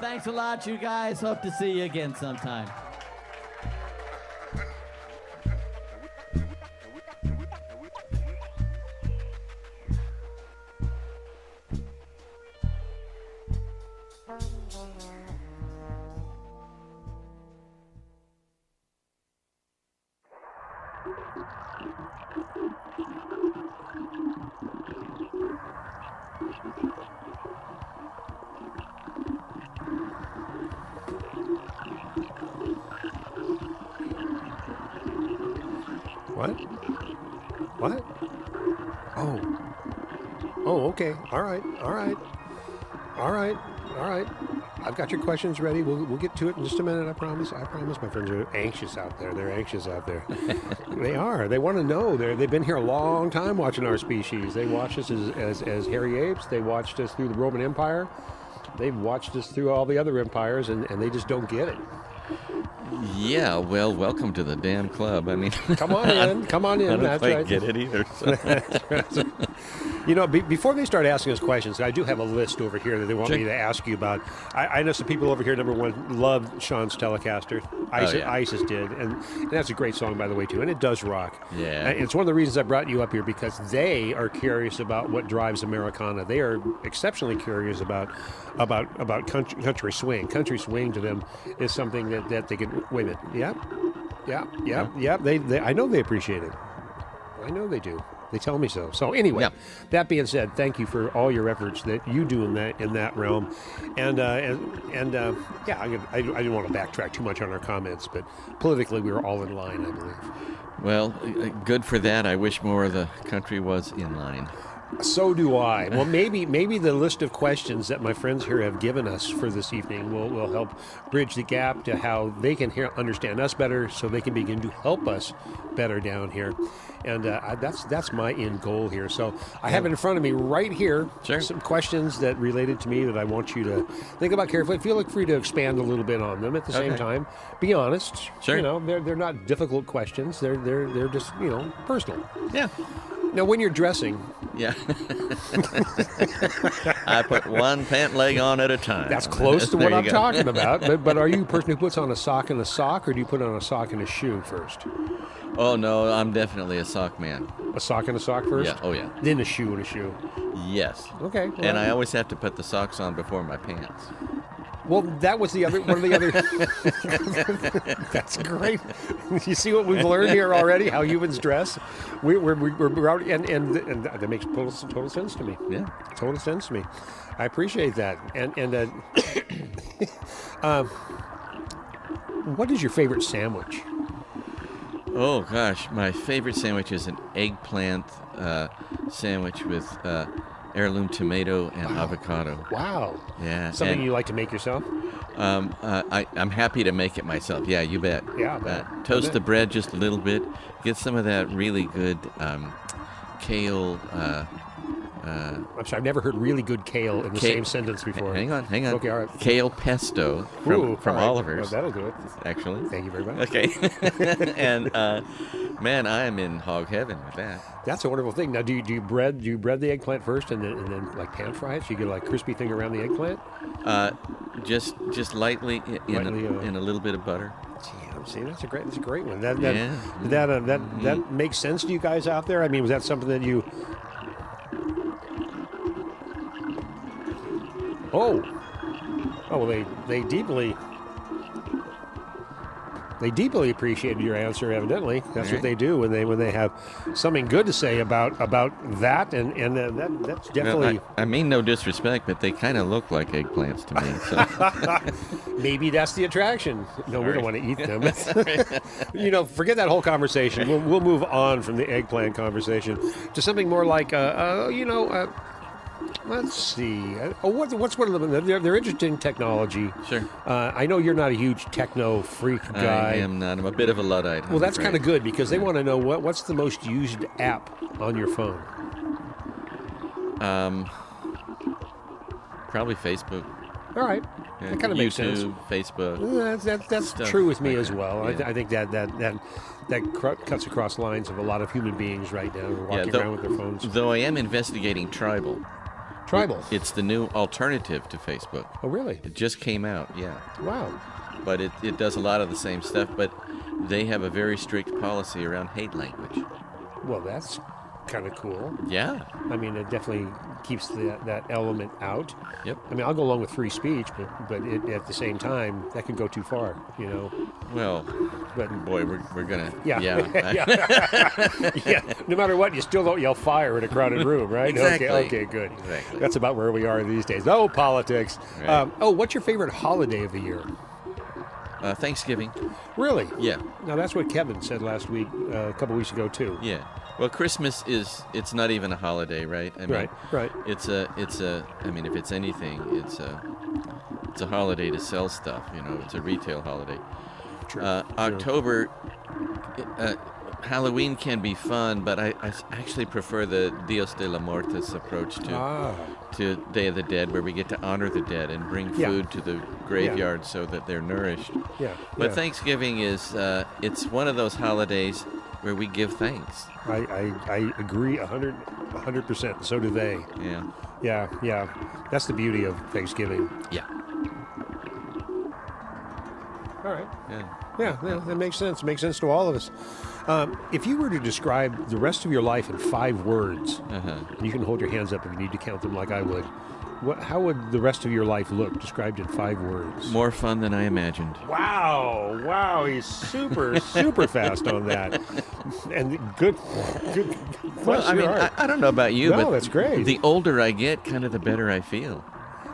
Thanks a lot, you guys. Hope to see you again sometime. What? What? Oh. Oh, okay. All right. All right. All right. All right. I've got your questions ready. We'll get to it in just a minute. I promise. I promise. My friends are anxious out there. They're anxious out there. They are. They want to know. They've been here a long time watching our species. They watched us as hairy apes. They watched us through the Roman Empire. They've watched us through all the other empires, and they just don't get it. Yeah, well, welcome to the damn club. I mean, come on in. Come on in. I don't That's quite right. get it either. So. You know, before they start asking us questions, I do have a list over here that they want me to ask you about. I know some people over here, number one, love Sean's Telecaster. Isis did. And that's a great song, by the way, too. And it does rock. Yeah. And it's one of the reasons I brought you up here, because they are curious about what drives Americana. They are exceptionally curious about country swing. Country swing to them is something that they can. Wait a minute. Yeah. They I know they appreciate it. I know they do. They tell me so. So anyway, that being said, thank you for all your efforts that you do in that realm, and I didn't want to backtrack too much on our comments, but politically we were all in line, I believe. Well, good for that. I wish more of the country was in line. So do I. Well, maybe the list of questions that my friends here have given us for this evening will help bridge the gap to how they can understand us better, so they can begin to help us better down here. And that's my end goal here. So I have it in front of me right here. Sure. Some questions that related to me that I want you to think about carefully. Feel free to expand a little bit on them at the same time. Be honest. Sure. You know, they're not difficult questions. They're just, you know, personal. Yeah. Now, when you're dressing, yeah, I put one pant leg on at a time. That's close to what I'm go. talking about. But are you a person who puts on a sock and a sock, or do you put on a sock and a shoe first? Oh no, I'm definitely a sock man. A sock and a sock first? Yeah. Oh yeah. Then a shoe and a shoe. Yes. Okay. Well, And I always have to put the socks on before my pants. Well, that was one of the other. That's great. You see what we've learned here already? How humans dress. We're out, and that makes total sense to me. Yeah, total sense to me. I appreciate that. And what is your favorite sandwich? Oh gosh, my favorite sandwich is an eggplant sandwich with heirloom tomato and avocado. Wow. Yeah. Something you like to make yourself? I'm happy to make it myself. Yeah, you bet. Yeah, I bet. Toast the bread just a little bit. Get some of that really good kale. I'm sorry, I've never heard really good kale in the same sentence before. Hang on. Okay, all right. Kale pesto from all right. Oliver's. Well, that'll do it. Actually. Thank you very much. Okay. And man, I am in hog heaven with that. That's a wonderful thing. Now, do you bread the eggplant first and then like pan fry it, so you get a like crispy thing around the eggplant? Just lightly in a little bit of butter. See, that's a great one. That makes sense to you guys out there. I mean, was that something that you? Oh, well, they deeply appreciated your answer. Evidently, that's what they do when they have something good to say about that, and that's definitely. Well, I mean no disrespect, but they kind of look like eggplants to me. So. Maybe that's the attraction. No, we don't want to eat them. You know, forget that whole conversation. We'll move on from the eggplant conversation to something more like Let's see. What's one of them? They're interested in technology. Sure. I know you're not a huge techno freak guy. I am not. I'm a bit of a Luddite. Well, that's kind of good because they want to know what's the most used app on your phone. Probably Facebook. All right. Yeah, That kind of makes sense. YouTube, Facebook. That's Stuff true with me like as that. well. Yeah. I think that cuts across lines of a lot of human beings right now who are walking around with their phones. Though I am investigating Tribal. Tribal. It's the new alternative to Facebook. Oh, really? It just came out, yeah. Wow. But it does a lot of the same stuff, but they have a very strict policy around hate language. Well, that's kind of cool. Yeah. I mean, it definitely keeps that element out. Yep. I mean, I'll go along with free speech, but at the same time, that could go too far, you know. Well, But boy, we're gonna. yeah, Yeah. yeah. No matter what, you still don't yell fire in a crowded room, right? Exactly. Okay, good. Exactly. That's about where we are these days. Oh, politics. Right. What's your favorite holiday of the year? Thanksgiving. Really? Yeah. Now that's what Kevin said last week, a couple weeks ago too. Yeah. Well, Christmas it's not even a holiday, right? I mean, Right. It's a. I mean, if it's anything, it's a holiday to sell stuff. You know, it's a retail holiday. True. October, Halloween can be fun, but I actually prefer the Dios de la Muertes approach to Day of the Dead, where we get to honor the dead and bring Yeah. food to the graveyard so that they're nourished. Yeah. But yeah. Thanksgiving is it's one of those holidays where we give thanks. I agree 100%. So do they. Yeah. Yeah. That's the beauty of Thanksgiving. Yeah. All right. Yeah. Yeah, that makes sense. Makes sense to all of us. If you were to describe the rest of your life in 5 words, and you can hold your hands up if you need to count them like I would, how would the rest of your life look described in 5 words? More fun than I imagined. Wow, he's super fast on that. And good. Well, I mean, I don't know about you, No, but that's great. The older I get, kind of the better I feel.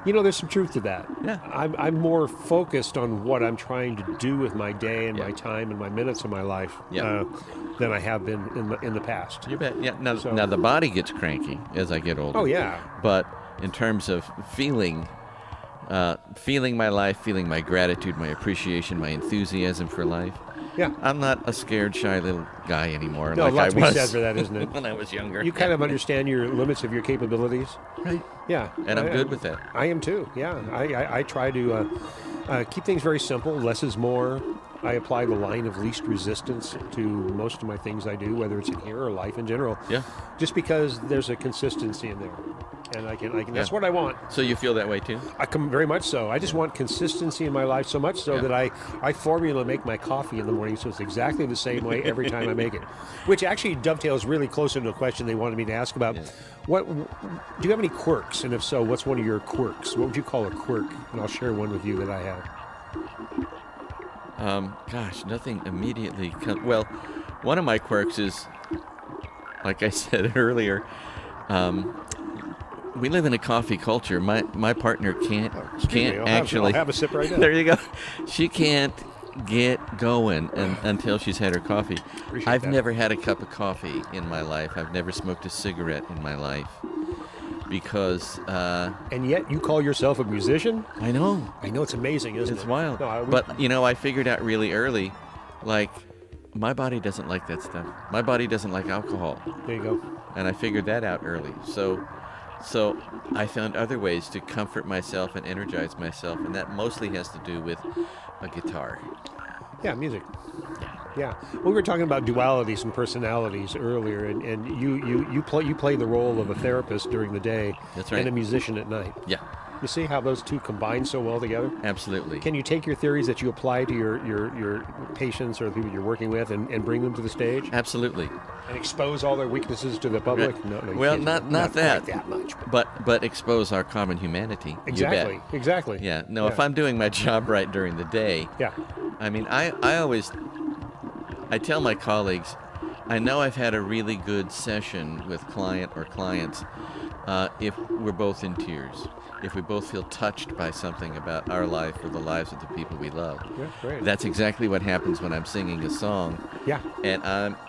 You know, there's some truth to that. Yeah. I'm more focused on what I'm trying to do with my day and Yeah. my time and my minutes of my life Yeah. than I have been in the past. You bet. Yeah. Now, So- now the body gets cranky as I get older. Oh, yeah. But in terms of feeling my life, feeling my gratitude, my appreciation, my enthusiasm for life, Yeah. I'm not a scared, shy little guy anymore No, like lots I to be was said for that, isn't it? when I was younger. You kind of understand your limits of your capabilities. Right. Yeah. And I'm good with that. I am too. Yeah. I try to keep things very simple. Less is more. I apply the line of least resistance to most of my things I do, whether it's in here or life in general. Yeah. Just because there's a consistency in there. And I can that's what I want. So you feel that way too? I come very much so. I just want consistency in my life so much so Yeah. that I formula make my coffee in the morning so it's exactly the same way every time I make it. Which actually dovetails really close into a question they wanted me to ask about. Yeah. What do you have any quirks? And if so, what's one of your quirks? What would you call a quirk? And I'll share one with you that I have. Gosh, nothing immediately well, one of my quirks is, like I said earlier, we live in a coffee culture. My partner can't I'll have a sip right now. There you go. She can't get going until she's had her coffee. Appreciate I've that. never had a cup of coffee in my life. I've never smoked a cigarette in my life because And yet you call yourself a musician? I know. I know, it's amazing, isn't It's it? wild. No, But, I figured out really early, like, my body doesn't like that stuff. My body doesn't like alcohol. there you go. And I figured that out early. So I found other ways to comfort myself and energize myself, and that mostly has to do with a guitar. Yeah, music. Yeah. Well, we were talking about dualities and personalities earlier, and you play the role of a therapist during the day That's right. and a musician at night. Yeah, You see how those two combine so well together? absolutely. Can you take your theories that you apply to your patients or the people you're working with and bring them to the stage Absolutely. and expose all their weaknesses to the public? Right. No, you Well, can't. not that. Quite that much. But expose our common humanity. You bet. Exactly. Yeah. No, if I'm doing my job right during the day, Yeah. I mean, I tell my colleagues, I know I've had a really good session with client or clients if we're both in tears, if we both feel touched by something about our life or the lives of the people we love. Yeah, great. That's exactly what happens when I'm singing a song, Yeah. and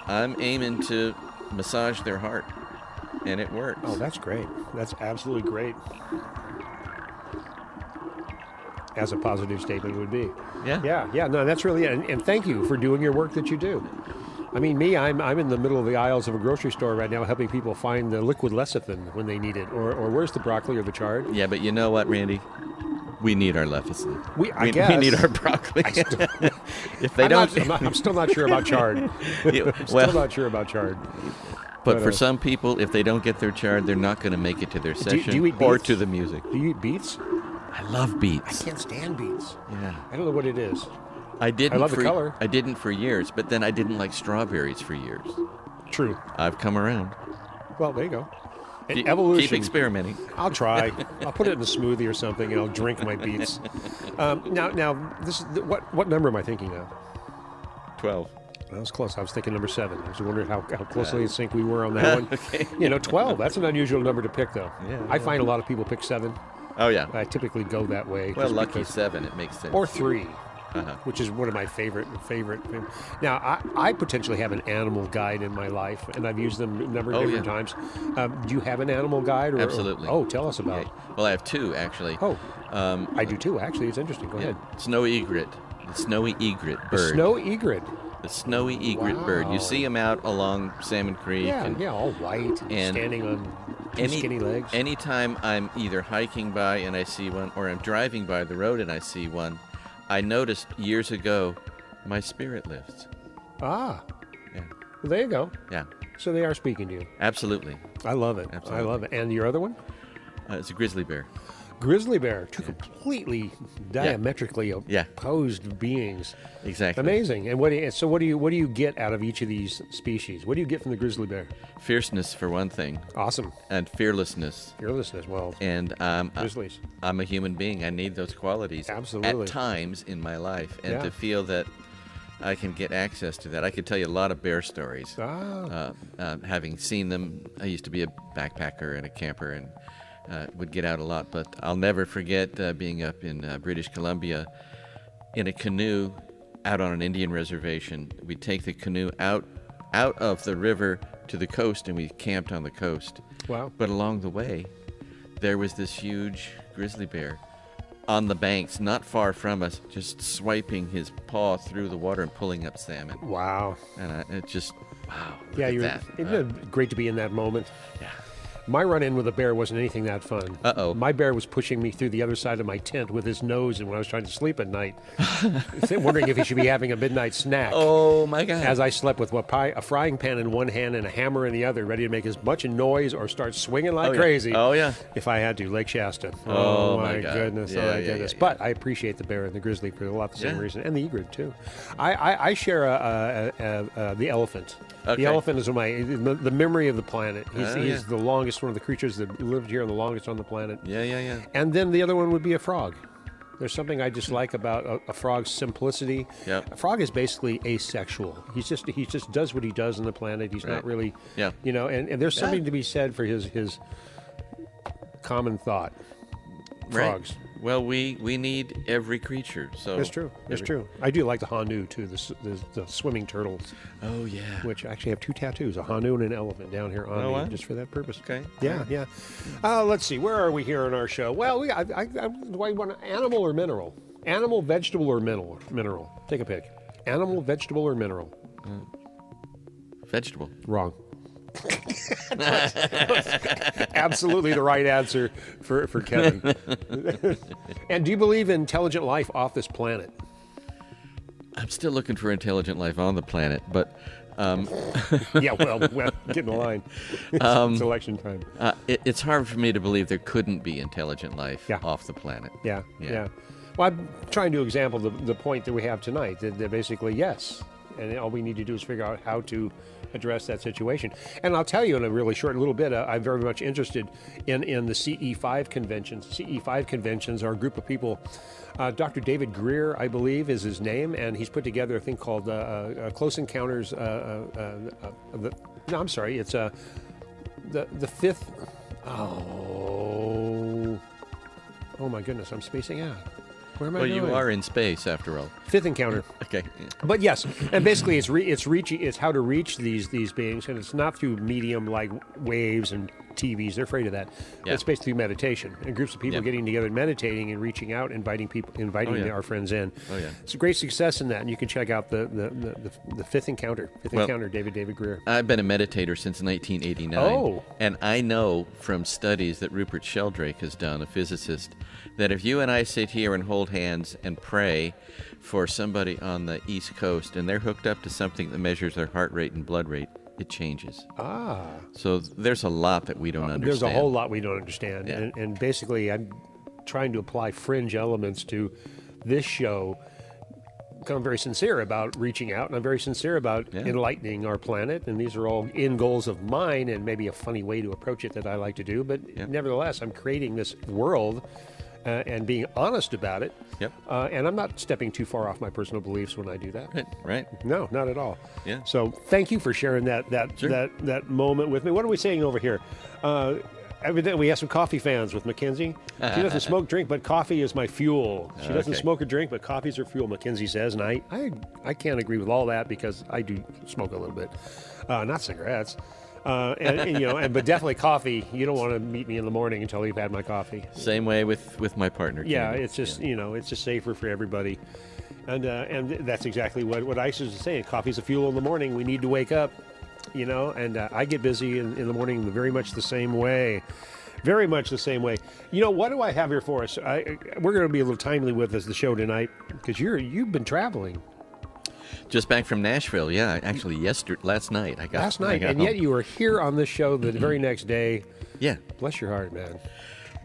I'm aiming to massage their heart. and it works. Oh, that's great. That's absolutely great. As a positive statement would be. Yeah. No, that's really it. And thank you for doing your work that you do. I mean, I'm in the middle of the aisles of a grocery store right now helping people find the liquid lecithin when they need it. Or where's the broccoli or the chard? Yeah, but you know what, Randy? We need our lecithin. I guess. We need our broccoli. If they I'm still not sure about chard. Still not sure about chard. But for some people, if they don't get their chard, they're not going to make it to their session do you eat or beets? to the music. Do you eat beets? I love beets. I can't stand beets. Yeah. I don't know what it is. I love the color. I didn't for years, but then I didn't like strawberries for years. True. I've come around. Well, there you go. Keep experimenting. I'll try. I'll put it in a smoothie or something, and I'll drink my beets. Now, this is what number am I thinking of? 12. That was close. I was thinking number 7. I was wondering how closely in sync we were on that one. Okay. 12. That's an unusual number to pick, though. Yeah, I find a lot of people pick 7. Oh, yeah. I typically go that way. Well, just lucky because- 7, it makes sense. Or 3. Uh-huh. Which is one of my favorite. Now, I potentially have an animal guide in my life, and I've used them a number of different times. Do you have an animal guide? Absolutely. Tell us about it. Well, I have 2, actually. Oh, I do too, actually. It's interesting. Go ahead. Snowy egret. The snowy egret The bird. snow egret. The snowy egret bird. You see them out along Salmon Creek. Yeah, all white and standing on two skinny legs. Anytime I'm either hiking by and I see one, or I'm driving by the road and I see one, I noticed years ago my spirit lifts. Ah. Yeah. Well, there you go. Yeah. So they are speaking to you. Absolutely. I love it. Absolutely. I love it. And your other one? It's a grizzly bear. Grizzly bear. Two completely diametrically opposed beings. Exactly. Amazing. And what do you get out of each of these species? What do you get from the grizzly bear? Fierceness, for one thing. Awesome. And fearlessness. Fearlessness. Well, and grizzlies. I'm a human being. I need those qualities. Absolutely. At times in my life, and Yeah. to feel that I can get access to that. I could tell you a lot of bear stories. Having seen them, I used to be a backpacker and a camper, and would get out a lot. But I'll never forget being up in British Columbia in a canoe out on an Indian reservation. We'd take the canoe out of the river to the coast, and we camped on the coast. Wow. But along the way, there was this huge grizzly bear on the banks, not far from us, just swiping his paw through the water and pulling up salmon. Wow. And it just, wow. Yeah, That. isn't it great to be in that moment? Yeah. My run-in with a bear wasn't anything that fun. Uh-oh. My bear was pushing me through the other side of my tent with his nose, and when I was trying to sleep at night, wondering if he should be having a midnight snack. Oh, my God. As I slept with a frying pan in one hand and a hammer in the other, ready to make as much noise or start swinging like crazy. Oh, yeah. If I had to. Lake Shasta. Oh, my God. goodness. Yeah, Oh, my yeah, goodness. yeah. But I appreciate the bear and the grizzly for a lot the same Yeah. reason, and the egret, too. I share the elephant. Okay. The elephant is the memory of the planet. He's Yeah. the longest, one of the creatures that lived here the longest on the planet. Yeah. And then the other one would be a frog. There's something I just like about a frog's simplicity. Yep. A frog is basically asexual. He just does what he does on the planet. He's not really, Yeah. and there's something to be said for his common thought. Frogs. Right. Well, we need every creature. So That's true. That's true. I do like the Hanu too, the swimming turtles, Oh, yeah. which actually have 2 tattoos, a Hanu and an elephant down here on me, wow. just for that purpose. Okay. Yeah. Let's see. Where are we here in our show? Well, do I want animal or mineral? Animal, vegetable, or mineral? Take a pick. Animal, vegetable, or mineral? Vegetable. Wrong. Absolutely the right answer for Kevin. And do you believe in intelligent life off this planet? I'm still looking for intelligent life on the planet, but Yeah, well, get in the line. It's election time. it's hard for me to believe there couldn't be intelligent life Yeah. off the planet. Yeah. Well, I'm trying to example the point that we have tonight, that basically, yes. And all we need to do is figure out how to address that situation. And I'll tell you in a really short little bit, I'm very much interested in the CE5 conventions. CE5 conventions are a group of people. Dr. David Greer, I believe, is his name, and he's put together a thing called Close Encounters. I'm sorry, it's the fifth. Oh my goodness, I'm spacing out. Where am I Well, going? you are in space after all. Fifth encounter. Okay. But yes, and basically it's how to reach these beings, and it's not through medium like waves and TVs. They're afraid of that. Yeah. It's basically meditation and groups of people Yeah. getting together, meditating, and reaching out, inviting yeah. our friends in. Oh, yeah. It's a great success in that, and you can check out the fifth encounter. Well, David Greer. I've been a meditator since 1989. Oh. And I know from studies that Rupert Sheldrake has done, a physicist, that if you and I sit here and hold hands and pray for somebody on the East Coast and they're hooked up to something that measures their heart rate and blood rate, it changes. Ah. So there's a lot that we don't understand. There's a whole lot we don't understand, Yeah. and basically I'm trying to apply fringe elements to this show. I'm very sincere about reaching out, and I'm very sincere about enlightening our planet, and these are all end goals of mine, and maybe a funny way to approach it that I like to do, but nevertheless, I'm creating this world and being honest about it, Yep. and I'm not stepping too far off my personal beliefs when I do that. Right. No, not at all. Yeah. So thank you for sharing that Sure. that moment with me. What are we saying over here? Evidently, we have some coffee fans with Mackenzie. She doesn't smoke, drink, but coffee is my fuel. She doesn't Okay. smoke or drink, but coffee's her fuel, Mackenzie says. And I can't agree with all that because I do smoke a little bit. Not cigarettes. But definitely coffee. You don't want to meet me in the morning until you've had my coffee. Same way with my partner. Yeah, Katie. it's just it's just safer for everybody, and that's exactly what ISIS is saying. Coffee's a fuel in the morning. We need to wake up, and I get busy in the morning very much the same way. Very much the same way. What do I have here for us? We're going to be a little timely with the show tonight because you've been traveling. Just back from Nashville, yeah. Actually, last night. I got And home. yet you were here on this show the very next day. Yeah. Bless your heart, man.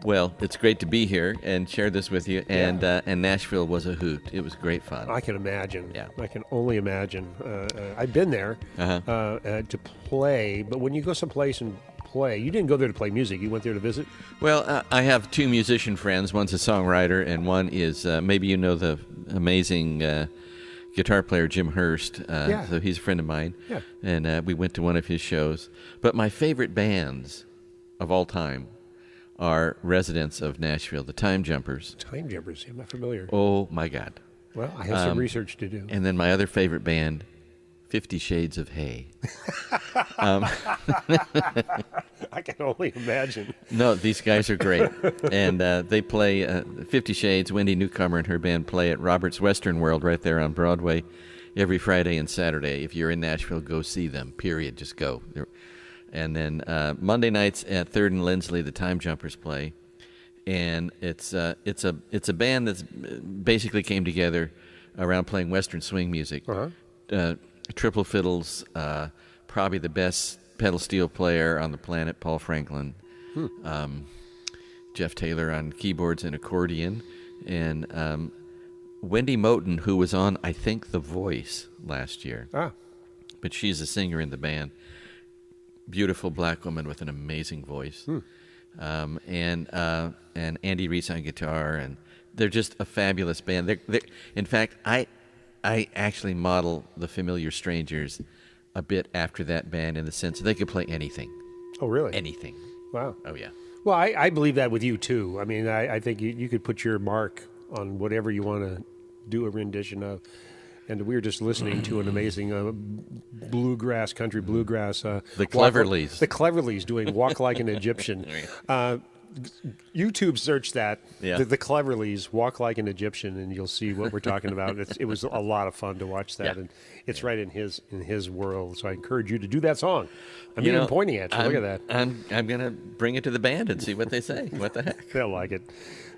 Well, it's great to be here and share this with you. And Nashville was a hoot. It was great fun. I can imagine. Yeah. I can only imagine. I've been there to play, but when you go someplace and play, you didn't go there to play music. You went there to visit? Well, I have two musician friends. One's a songwriter, and one is, maybe you know the amazing guitar player Jim Hurst. So he's a friend of mine. Yeah. And we went to one of his shows. But my favorite bands of all time are residents of Nashville, the Time Jumpers. Time Jumpers. I'm not familiar. Oh, my God. Well, I have some research to do. And then my other favorite band, 50 Shades of Hay. I can only imagine. No, these guys are great. And they play 50 Shades. Wendy Newcomer and her band play at Robert's Western World right there on Broadway every Friday and Saturday. If you're in Nashville, go see them, period. Just go. And then Monday nights at 3rd and Lindsley, the Time Jumpers play. And it's a band that's basically came together around playing Western swing music. Triple fiddles, probably the best pedal steel player on the planet, Paul Franklin. Jeff Taylor on keyboards and accordion. And Wendy Moten, who was on, I think, The Voice last year. But she's a singer in the band. Beautiful black woman with an amazing voice. And Andy Reese on guitar. And they're just a fabulous band. They're, in fact, I actually model the Familiar Strangers a bit after that band in the sense that they could play anything. Oh, really? Anything. Wow. Oh, yeah. Well, I believe that with you, too. I mean, I think you could put your mark on whatever you want to do a rendition of. And we were just listening to an amazing country bluegrass. The Cleverleys. The Cleverleys doing Walk Like an Egyptian. YouTube search that, Yeah. the Cleverleys, Walk Like an Egyptian, and you'll see what we're talking about. It was a lot of fun to watch that, Yeah. and it's right in his world. So I encourage you to do that song. I'm even pointing at you. Look at that. I'm going to bring it to the band and see what they say. What the heck? They'll like it.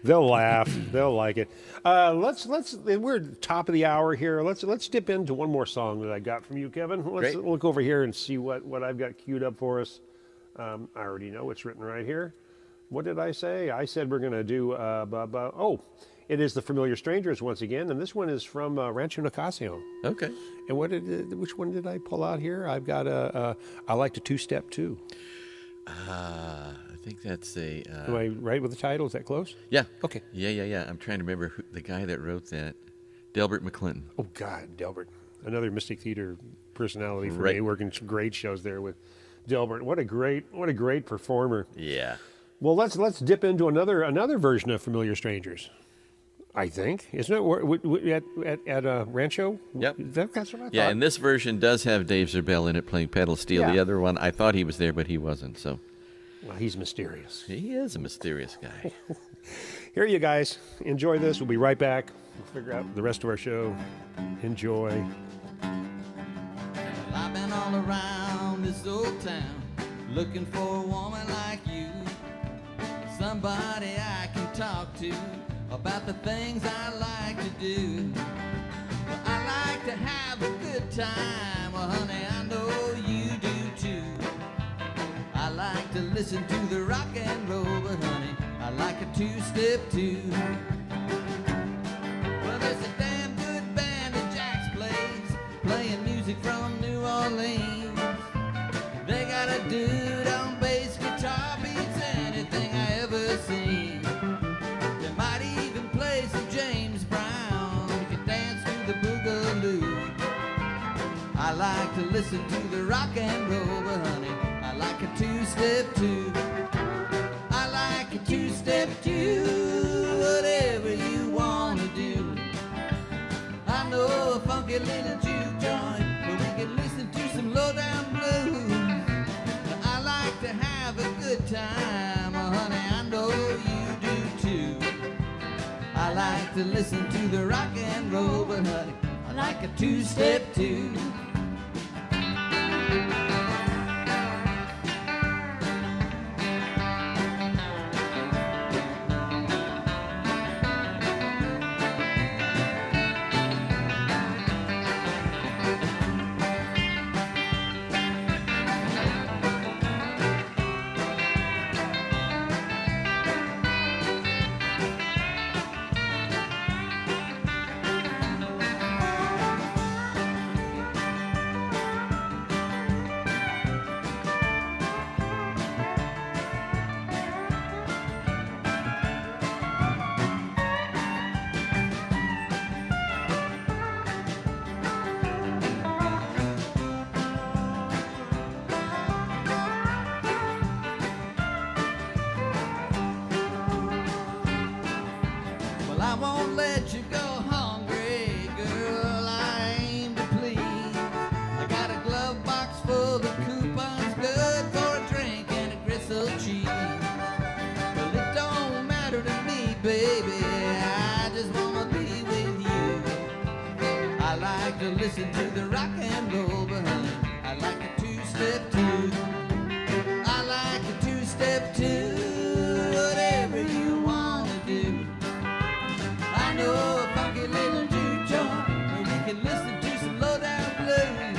They'll laugh. They'll like it. We're top of the hour here. Let's dip into one more song that I got from you, Kevin. Let's Great. look over here and see what I've got queued up for us. I already know it's written right here. What did I say? I said we're going to do. It is the Familiar Strangers once again, and this one is from Rancho Nicasio. Okay. And which one did I pull out here? I've got I like to two-step too. I think that's a... Am I right with the title? Is that close? yeah. Okay. Yeah. I'm trying to remember the guy that wrote that. Delbert McClinton. Oh, God, Delbert. Another Mystic Theater personality for Right. me, working some great shows there with Delbert. What a great performer. Yeah. Well, let's dip into another version of Familiar Strangers. I think. Isn't it at Rancho? Yep. That's what I thought. Yeah, and this version does have Dave Zerbell in it playing pedal steel. Yeah. The other one, I thought he was there, but he wasn't. So Well, he's mysterious. he is a mysterious guy. Here you guys. Enjoy this. We'll be right back. We'll figure out the rest of our show. Enjoy. Well, I've been all around this old town looking for a woman like you, somebody I can talk to about the things I like to do. Well, I like to have a good time, well, honey, I know you do too. I like to listen to the rock and roll, but honey, I like a two-step too. Well, there's a damn good band at Jack's Place playing music from New Orleans. They got a dude on bass guitar, beats anything I ever seen. They might even play some James Brown, you can dance to the boogaloo. I like to listen to the rock and roll, but honey, I like a two-step too. I like a two-step too, whatever you wanna do. I know a funky little juke joint where we can listen to some low-down blues. I like to have a good time, oh honey, I know you do too. I like to listen to the rock and roll, but honey, I like a two-step too. Well, I won't let you go hungry, girl, I aim to please. I got a glove box full of coupons, good for a drink and a gristle cheese. Well, it don't matter to me, baby, I just wanna be with you. I like to listen to the rock and roll, but honey, I like a two-step too. I like a two-step too, whatever you wanna do. I know a funky little juke joint where we can listen to some low-down blues.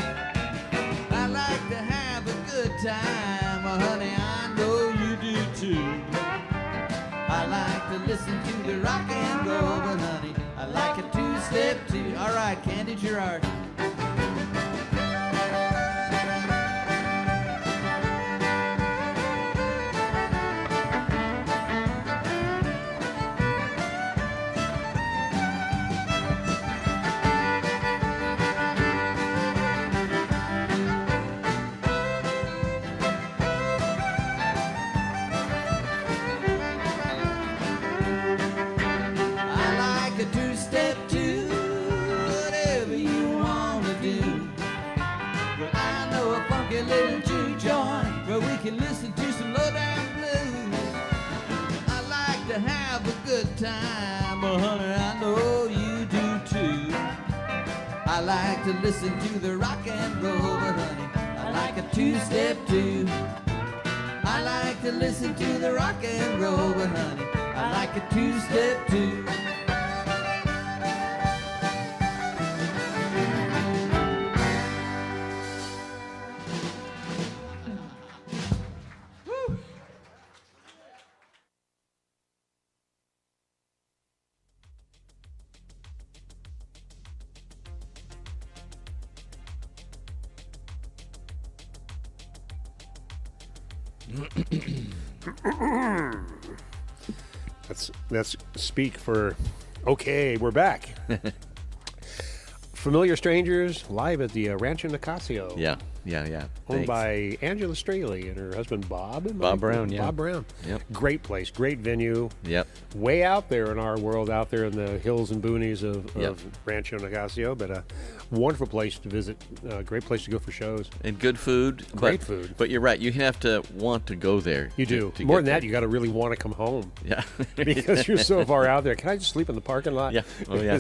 I like to have a good time, well, honey, I know you do too. I like to listen to the rock and roll, but honey, I like a two-step too. All right, Candy Girard. I like a two-step too, whatever you wanna do. Well, I know a funky little juke joint where we can listen to some low-down blues. I like to have a good time, but honey, I know you do too. I like to listen to the rock and roll, but honey, I like a two-step too. I like to listen to the rock and roll, but honey, I like a two-step too. Let's speak for. Okay, we're back. Familiar Strangers live at the Rancho Nicasio. Yeah. Yeah, yeah. Owned Thanks. by Angela Straley and her husband Bob. Bob Brown, yeah. Bob Brown. Yep. Great place, great venue. Yep. Way out there in our world, out there in the hills and boonies Yep. of Rancho Nicasio, but a wonderful place to visit. Great place to go for shows. And good food. Great food. But you're right. You have to want to go there. You do. to More get than that, there. you got to really want to come home. Yeah. Because you're so far out there. Can I just sleep in the parking lot? Yeah. Oh, yeah.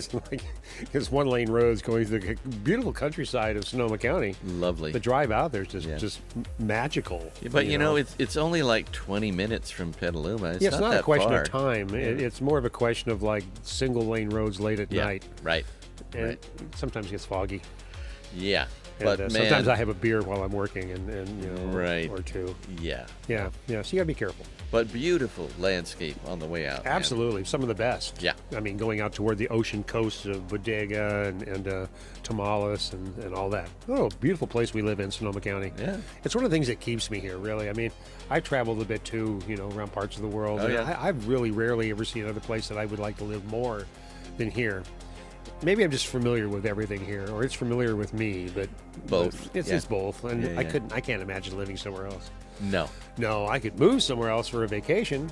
It's one lane roads going through the beautiful countryside of Sonoma County. Lovely. The drive out there is Yeah. just magical. But you know, it's only like 20 minutes from Petaluma. It's yeah, it's not that a question far. of time. It's more of a question of like single lane roads late at Yeah. night. Right. And Right. sometimes it gets foggy. Yeah. And, But man, sometimes I have a beer while I'm working, and Right. or two. yeah. Yeah. So you gotta be careful. But beautiful landscape on the way out. man. Absolutely, some of the best. Yeah. I mean, going out toward the ocean coast of Bodega and Tamales and all that. Oh, beautiful place we live in, Sonoma County. Yeah. It's one of the things that keeps me here, really. I mean, I traveled a bit too, around parts of the world. Oh, and yeah. I've really rarely ever seen another place that I would like to live more than here. Maybe I'm just familiar with everything here, or it's familiar with me, but Both, It's, yeah. it's both, and Yeah, yeah. I can't imagine living somewhere else. No. No, I could move somewhere else for a vacation,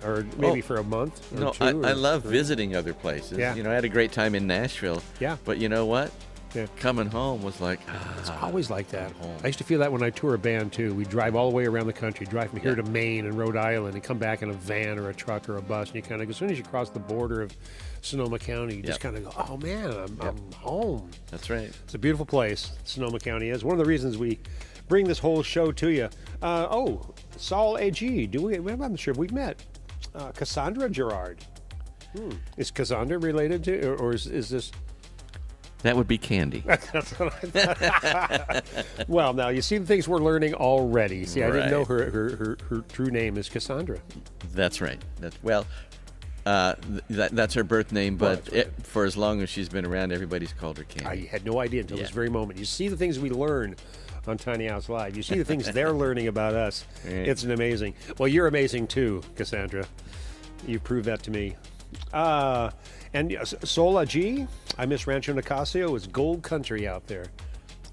or maybe Oh, for a month. Or No, two, I or love three. visiting other places. Yeah. I had a great time in Nashville. Yeah. But you know what? Yeah. Coming home was like, It's always like that. home. I used to feel that when I tour a band too. We drive all the way around the country, drive from here Yeah. to Maine and Rhode Island, and come back in a van or a truck or a bus. And you kind of, as soon as you cross the border of Sonoma County, you just Yep. kind of go, "Oh man, I'm home." that's right. It's a beautiful place. Sonoma County is one of the reasons we bring this whole show to you. Saul A.G. I'm not sure if we've met. Cassandra Gerard. Is Cassandra related to, or is this? That would be Candy. That's what I thought. Well, now you see the things we're learning already. See, I didn't know Right. her true name is Cassandra. That's right. That's her birth name, but that's right. for as long as she's been around, everybody's called her Candy. I had no idea until this Yeah. very moment. You see the things we learn on Tiny House Live. You see the things they're learning about us. Right. It's an amazing. Well, you're amazing too, Cassandra. You proved that to me. And yes, Sola G, I miss Rancho Nicasio. It's gold country out there.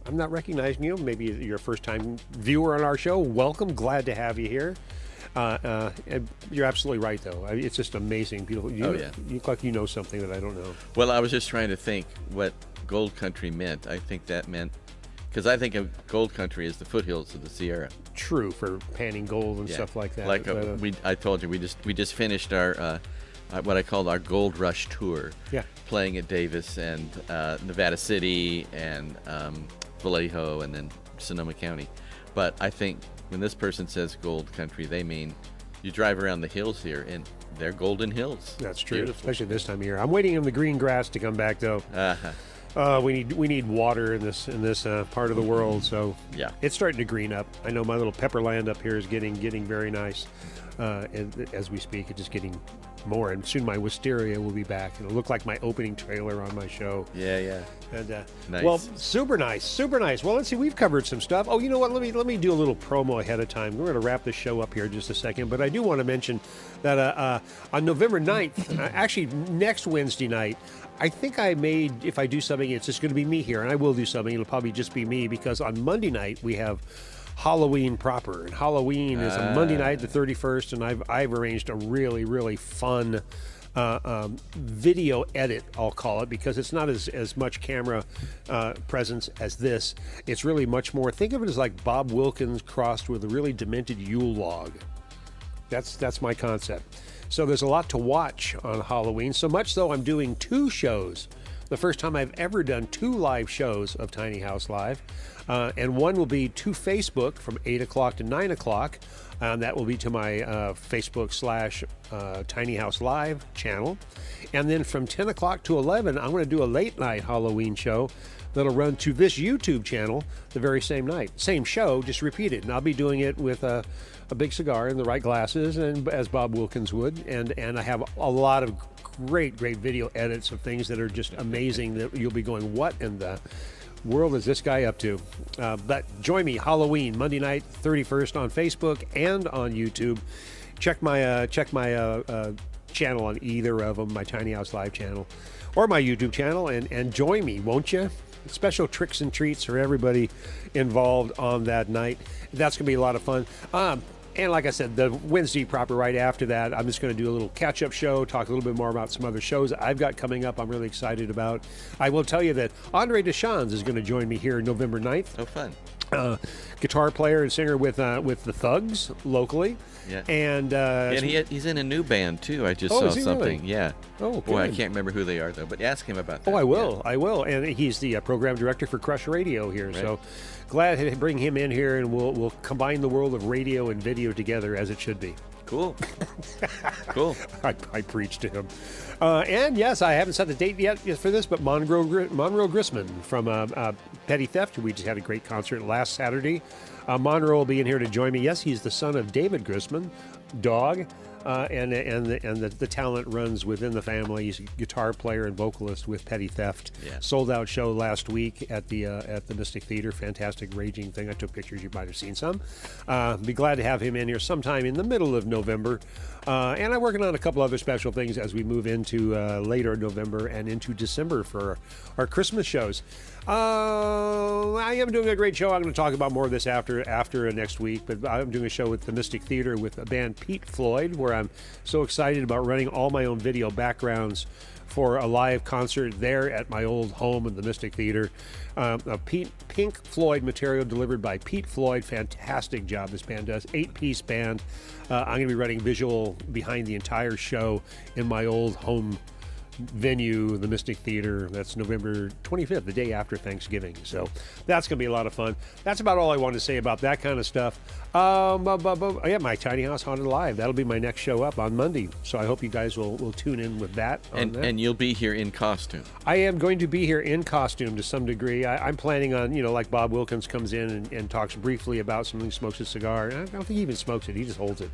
I'm not recognizing you. Maybe you're a first-time viewer on our show. Welcome. Glad to have you here. And you're absolutely right, though. It's just amazing, beautiful. You look like you know something that I don't know. Well, I was just trying to think what Gold Country meant. I think that meant, because I think of Gold Country as the foothills of the Sierra. True, for panning gold and Yeah. stuff like that. Like But, I told you, we just finished our what I called our Gold Rush tour. Yeah. Playing at Davis and Nevada City and Vallejo and then Sonoma County. But I think when this person says Gold Country, they mean you drive around the hills here and they're golden hills. That's true, Beautiful. especially this time of year. I'm waiting on the green grass to come back, though. We need water in this part of the world, so Yeah. it's starting to green up. I know my little pepperland up here is getting very nice, and as we speak, it's just getting more. And soon my wisteria will be back. It'll look like my opening trailer on my show. Yeah. And Nice. well, super nice. Well, let's see. We've covered some stuff. Oh, you know what? Let me do a little promo ahead of time. We're going to wrap this show up here in just a second, but I do want to mention that on November 9th, actually next Wednesday night, I think if I do something, it's just going to be me here, and I will do something. It'll probably just be me, because on Monday night we have Halloween proper, and Halloween is a Monday night, the 31st, and I've arranged a really, really fun video edit, I'll call it, because it's not as much camera presence as this. It's really much more, think of it as like Bob Wilkins crossed with a really demented Yule log. That's my concept. So there's a lot to watch on Halloween, so much so I'm doing 2 shows. The first time I've ever done 2 live shows of Tiny House Live. And one will be to Facebook from 8 o'clock to 9 o'clock. And that will be to my Facebook / Tiny House Live channel. And then from 10 o'clock to 11, I'm going to do a late night Halloween show that'll run to this YouTube channel the very same night. Same show, just repeated. And I'll be doing it with a big cigar and the right glasses, and as Bob Wilkins would. And I have a lot of great video edits of things that are just amazing that you'll be going, what in the world is this guy up to? But join me Halloween, Monday night, 31st on Facebook and on YouTube. Check my channel on either of them, my Tiny House Live channel or my YouTube channel, and join me, won't you? special tricks and treats for everybody involved on that night. That's going to be a lot of fun. And like I said, the Wednesday proper right after that, I'm just going to do a little catch-up show, talk a little bit more about some other shows I've got coming up I'm really excited about. I will tell you that Andre Deschamps is going to join me here November 9th. Oh, fun. Guitar player and singer with the Thugs locally. Yeah. And he's in a new band, too. I just Oh, saw is he something. really? Yeah. Oh, Boy, I good. can't remember who they are, though. But ask him about that. Oh, I will. I will. And he's the program director for Crush Radio here. Right. So glad to bring him in here, and we'll combine the world of radio and video together as it should be. Cool. Cool. I preached to him. And yes, I haven't set the date yet for this, but Monroe Grisman from Petty Theft. We just had a great concert last Saturday. Monroe will be in here to join me. Yes, he's the son of David Grisman, Dog. And the talent runs within the family. He's a guitar player and vocalist with Petty Theft. Yeah. Sold out show last week at the Mystic Theater. Fantastic raging thing. I took pictures. You might have seen some. Be glad to have him in here sometime in the middle of November. And I'm working on a couple other special things as we move into later November and into December for our Christmas shows. I am doing a great show. I'm going to talk about more of this after next week, but I'm doing a show with the Mystic Theater with the band Pete Floyd, where I'm so excited about running all my own video backgrounds for a live concert there at my old home in the Mystic Theater. Pink Floyd material delivered by Pete Floyd. Fantastic job this band does. 8-piece band. I'm going to be running visual behind the entire show in my old home venue, the Mystic Theater. That's November 25th, the day after Thanksgiving. So that's going to be a lot of fun. That's about all I wanted to say about that kind of stuff. Yeah, my Tiny House Haunted Live. That'll be my next show up on Monday. So I hope you guys will tune in with that. And you'll be here in costume. I am going to be here in costume to some degree. I'm planning on, like Bob Wilkins comes in and talks briefly about something, smokes a cigar. I don't think he even smokes it. He just holds it.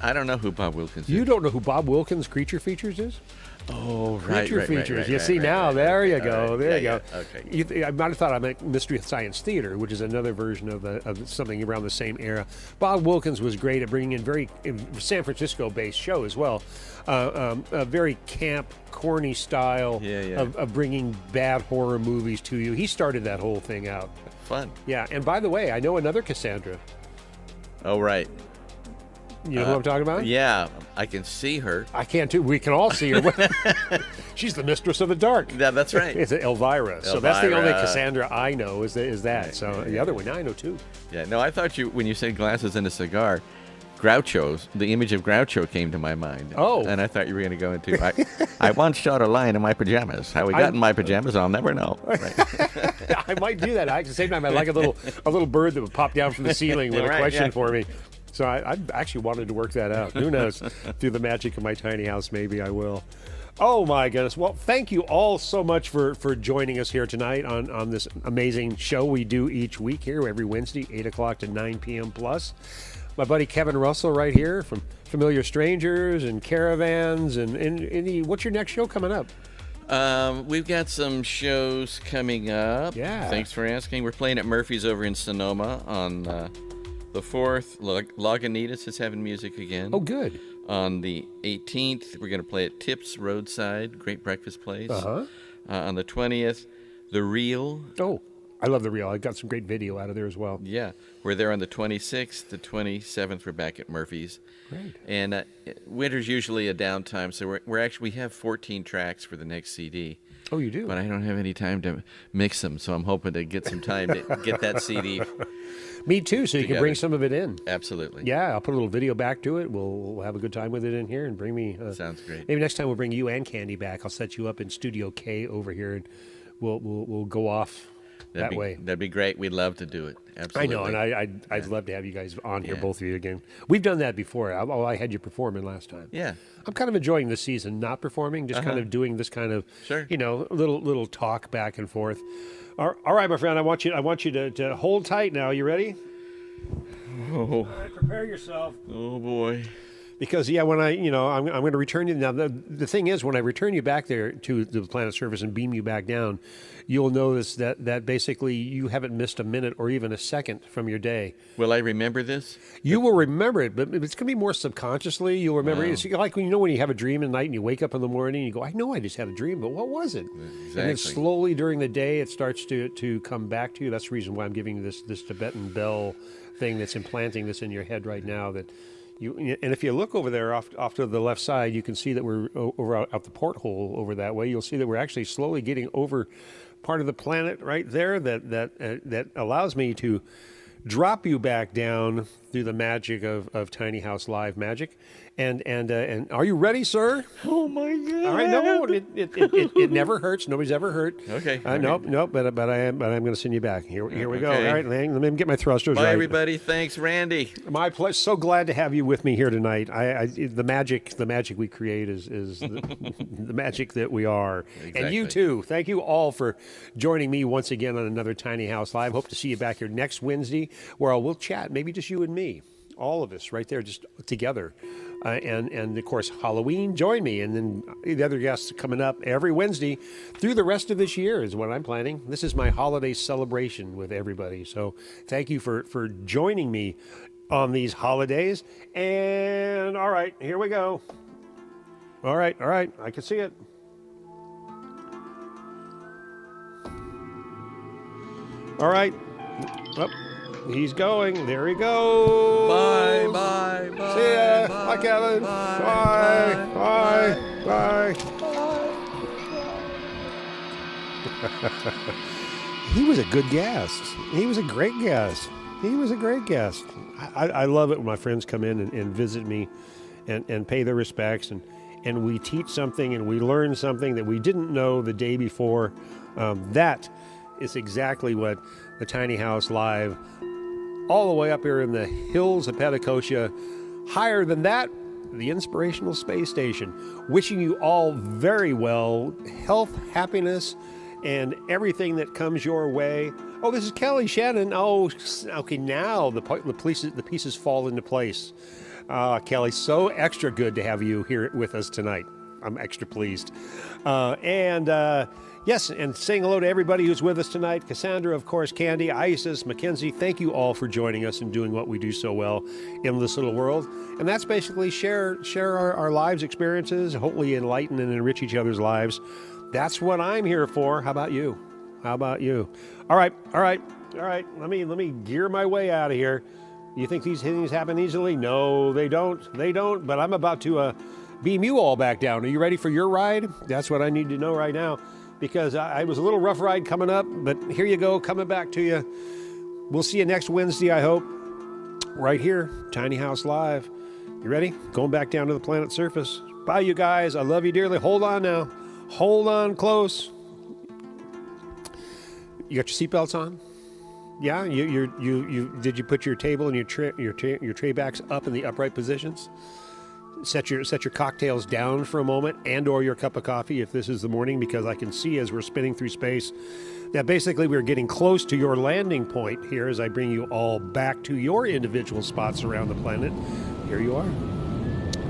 I don't know who Bob Wilkins is. You don't know who Bob Wilkins, Creature Features, is? Oh, right. Creature Features. You see now. There you go. There you go. Okay. I might have thought I meant Mystery Science Theater, which is another version of something around the same era. Bob Wilkins was great at bringing in San Francisco-based show as well. A very camp, corny style of bringing bad horror movies to you. He started that whole thing out. Fun. Yeah. And by the way, I know another Cassandra. Oh, right. You know who I'm talking about? Yeah, I can see her. I can too. We can all see her. She's the mistress of the dark. Yeah, that's right. It's Elvira. So that's the only Cassandra I know is that. Right, So the other one I know too. Yeah, no, I thought when you said glasses and a cigar, the image of Groucho came to my mind. Oh. And I thought you were going to go into, I once shot a lion in my pajamas. How we got in my pajamas, I'll never know. Right. I might do that. At the same time, I like a little bird that would pop down from the ceiling with a question for me. So I actually wanted to work that out. Who knows? Through the magic of my tiny house, maybe I will. Oh, my goodness. Well, thank you all so much for joining us here tonight on this amazing show we do each week here, every Wednesday, 8 o'clock to 9 p.m. plus. My buddy Kevin Russell right here from Familiar Strangers and Caravans. And what's your next show coming up? We've got some shows coming up. Yeah. Thanks for asking. We're playing at Murphy's over in Sonoma on the 4th. Lagunitas is having music again. Oh, good. On the 18th, we're going to play at Tips Roadside, great breakfast place. On the 20th, The Real. Oh, I love The Real. I got some great video out of there as well. Yeah, we're there on the 26th. The 27th, we're back at Murphy's. Great. And winter's usually a downtime, so we have 14 tracks for the next CD. Oh, you do? But I don't have any time to mix them, so I'm hoping to get some time to get that CD. Me too, so you together. can bring some of it in. Absolutely. Yeah, I'll put a little video back to it. We'll have a good time with it in here and bring me... Sounds great. Maybe next time we'll bring you and Candy back. I'll set you up in Studio K over here, and we'll go off that way. That'd be great. We'd love to do it. Absolutely. I know, and I'd love to have you guys on here, both of you again. We've done that before. I had you performing last time. Yeah. I'm kind of enjoying this season, not performing, just kind of doing this kind of, little talk back and forth. All right, my friend, I want you to hold tight now. You ready? Oh. All right, prepare yourself. Oh, boy. Because when I'm going to return you now. The thing is, when I return you back there to the planet's surface and beam you back down, you'll notice that basically you haven't missed a minute or even a second from your day. Will I remember this? You will remember it, but it's going to be more subconsciously. You'll remember it. It's like when you have a dream at night and you wake up in the morning and you go, I know I just had a dream, but what was it? Exactly. And then slowly during the day it starts to come back to you. That's the reason why I'm giving you this Tibetan bell thing that's implanting this in your head right now. And if you look over there off to the left side, you can see that we're over out the porthole over that way. You'll see that we're actually slowly getting over part of the planet right there that allows me to drop you back down through the magic of Tiny House Live magic. And are you ready, sir? Oh my God! All right, no, it never hurts. Nobody's ever hurt. Okay. Nope. But I'm going to send you back. Here we go. Okay. All right, let me get my thrusters Bye, right. everybody. Thanks, Randy. My pleasure. So glad to have you with me here tonight. The magic we create is the magic that we are. Exactly. And you too. Thank you all for joining me once again on another Tiny House Live. Hope to see you back here next Wednesday, where we'll chat. Maybe just you and me, all of us right there, just together. And of course, Halloween, join me. And then the other guests coming up every Wednesday through the rest of this year is what I'm planning. This is my holiday celebration with everybody. So thank you for joining me on these holidays. And all right, here we go. All right, I can see it. All right. Oh, he's going. There he goes. Bye. See ya. Bye, Kevin. Bye. He was a good guest. He was a great guest. I love it when my friends come in and visit me and pay their respects and we teach something and we learn something that we didn't know the day before. That is exactly what the Tiny House Live, all the way up here in the hills of Petacotia, higher than that, the Inspirational Space Station. Wishing you all very well, health, happiness, and everything that comes your way. Oh, this is Kelly Shannon. Oh, okay, now the pieces fall into place. Kelly, so extra good to have you here with us tonight. I'm extra pleased. Yes, and saying hello to everybody who's with us tonight. Cassandra, of course, Candy, Isis, Mackenzie, thank you all for joining us and doing what we do so well in this little world. And that's basically share our lives experiences, hopefully enlighten and enrich each other's lives. That's what I'm here for. How about you? All right. Let me gear my way out of here. You think these things happen easily? No, they don't. But I'm about to beam you all back down. Are you ready for your ride? That's what I need to know right now. Because I was a little rough ride coming up, but here you go, coming back to you. We'll see you next Wednesday, I hope. Right here, Tiny House Live. You ready? Going back down to the planet's surface. Bye, you guys. I love you dearly. Hold on now. Hold on close. You got your seatbelts on? Yeah. Did you put your table and your tray backs up in the upright positions? Set your cocktails down for a moment and/or your cup of coffee if this is the morning, because I can see as we're spinning through space that basically we're getting close to your landing point here as I bring you all back to your individual spots around the planet. Here you are.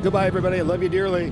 Goodbye, everybody. I love you dearly.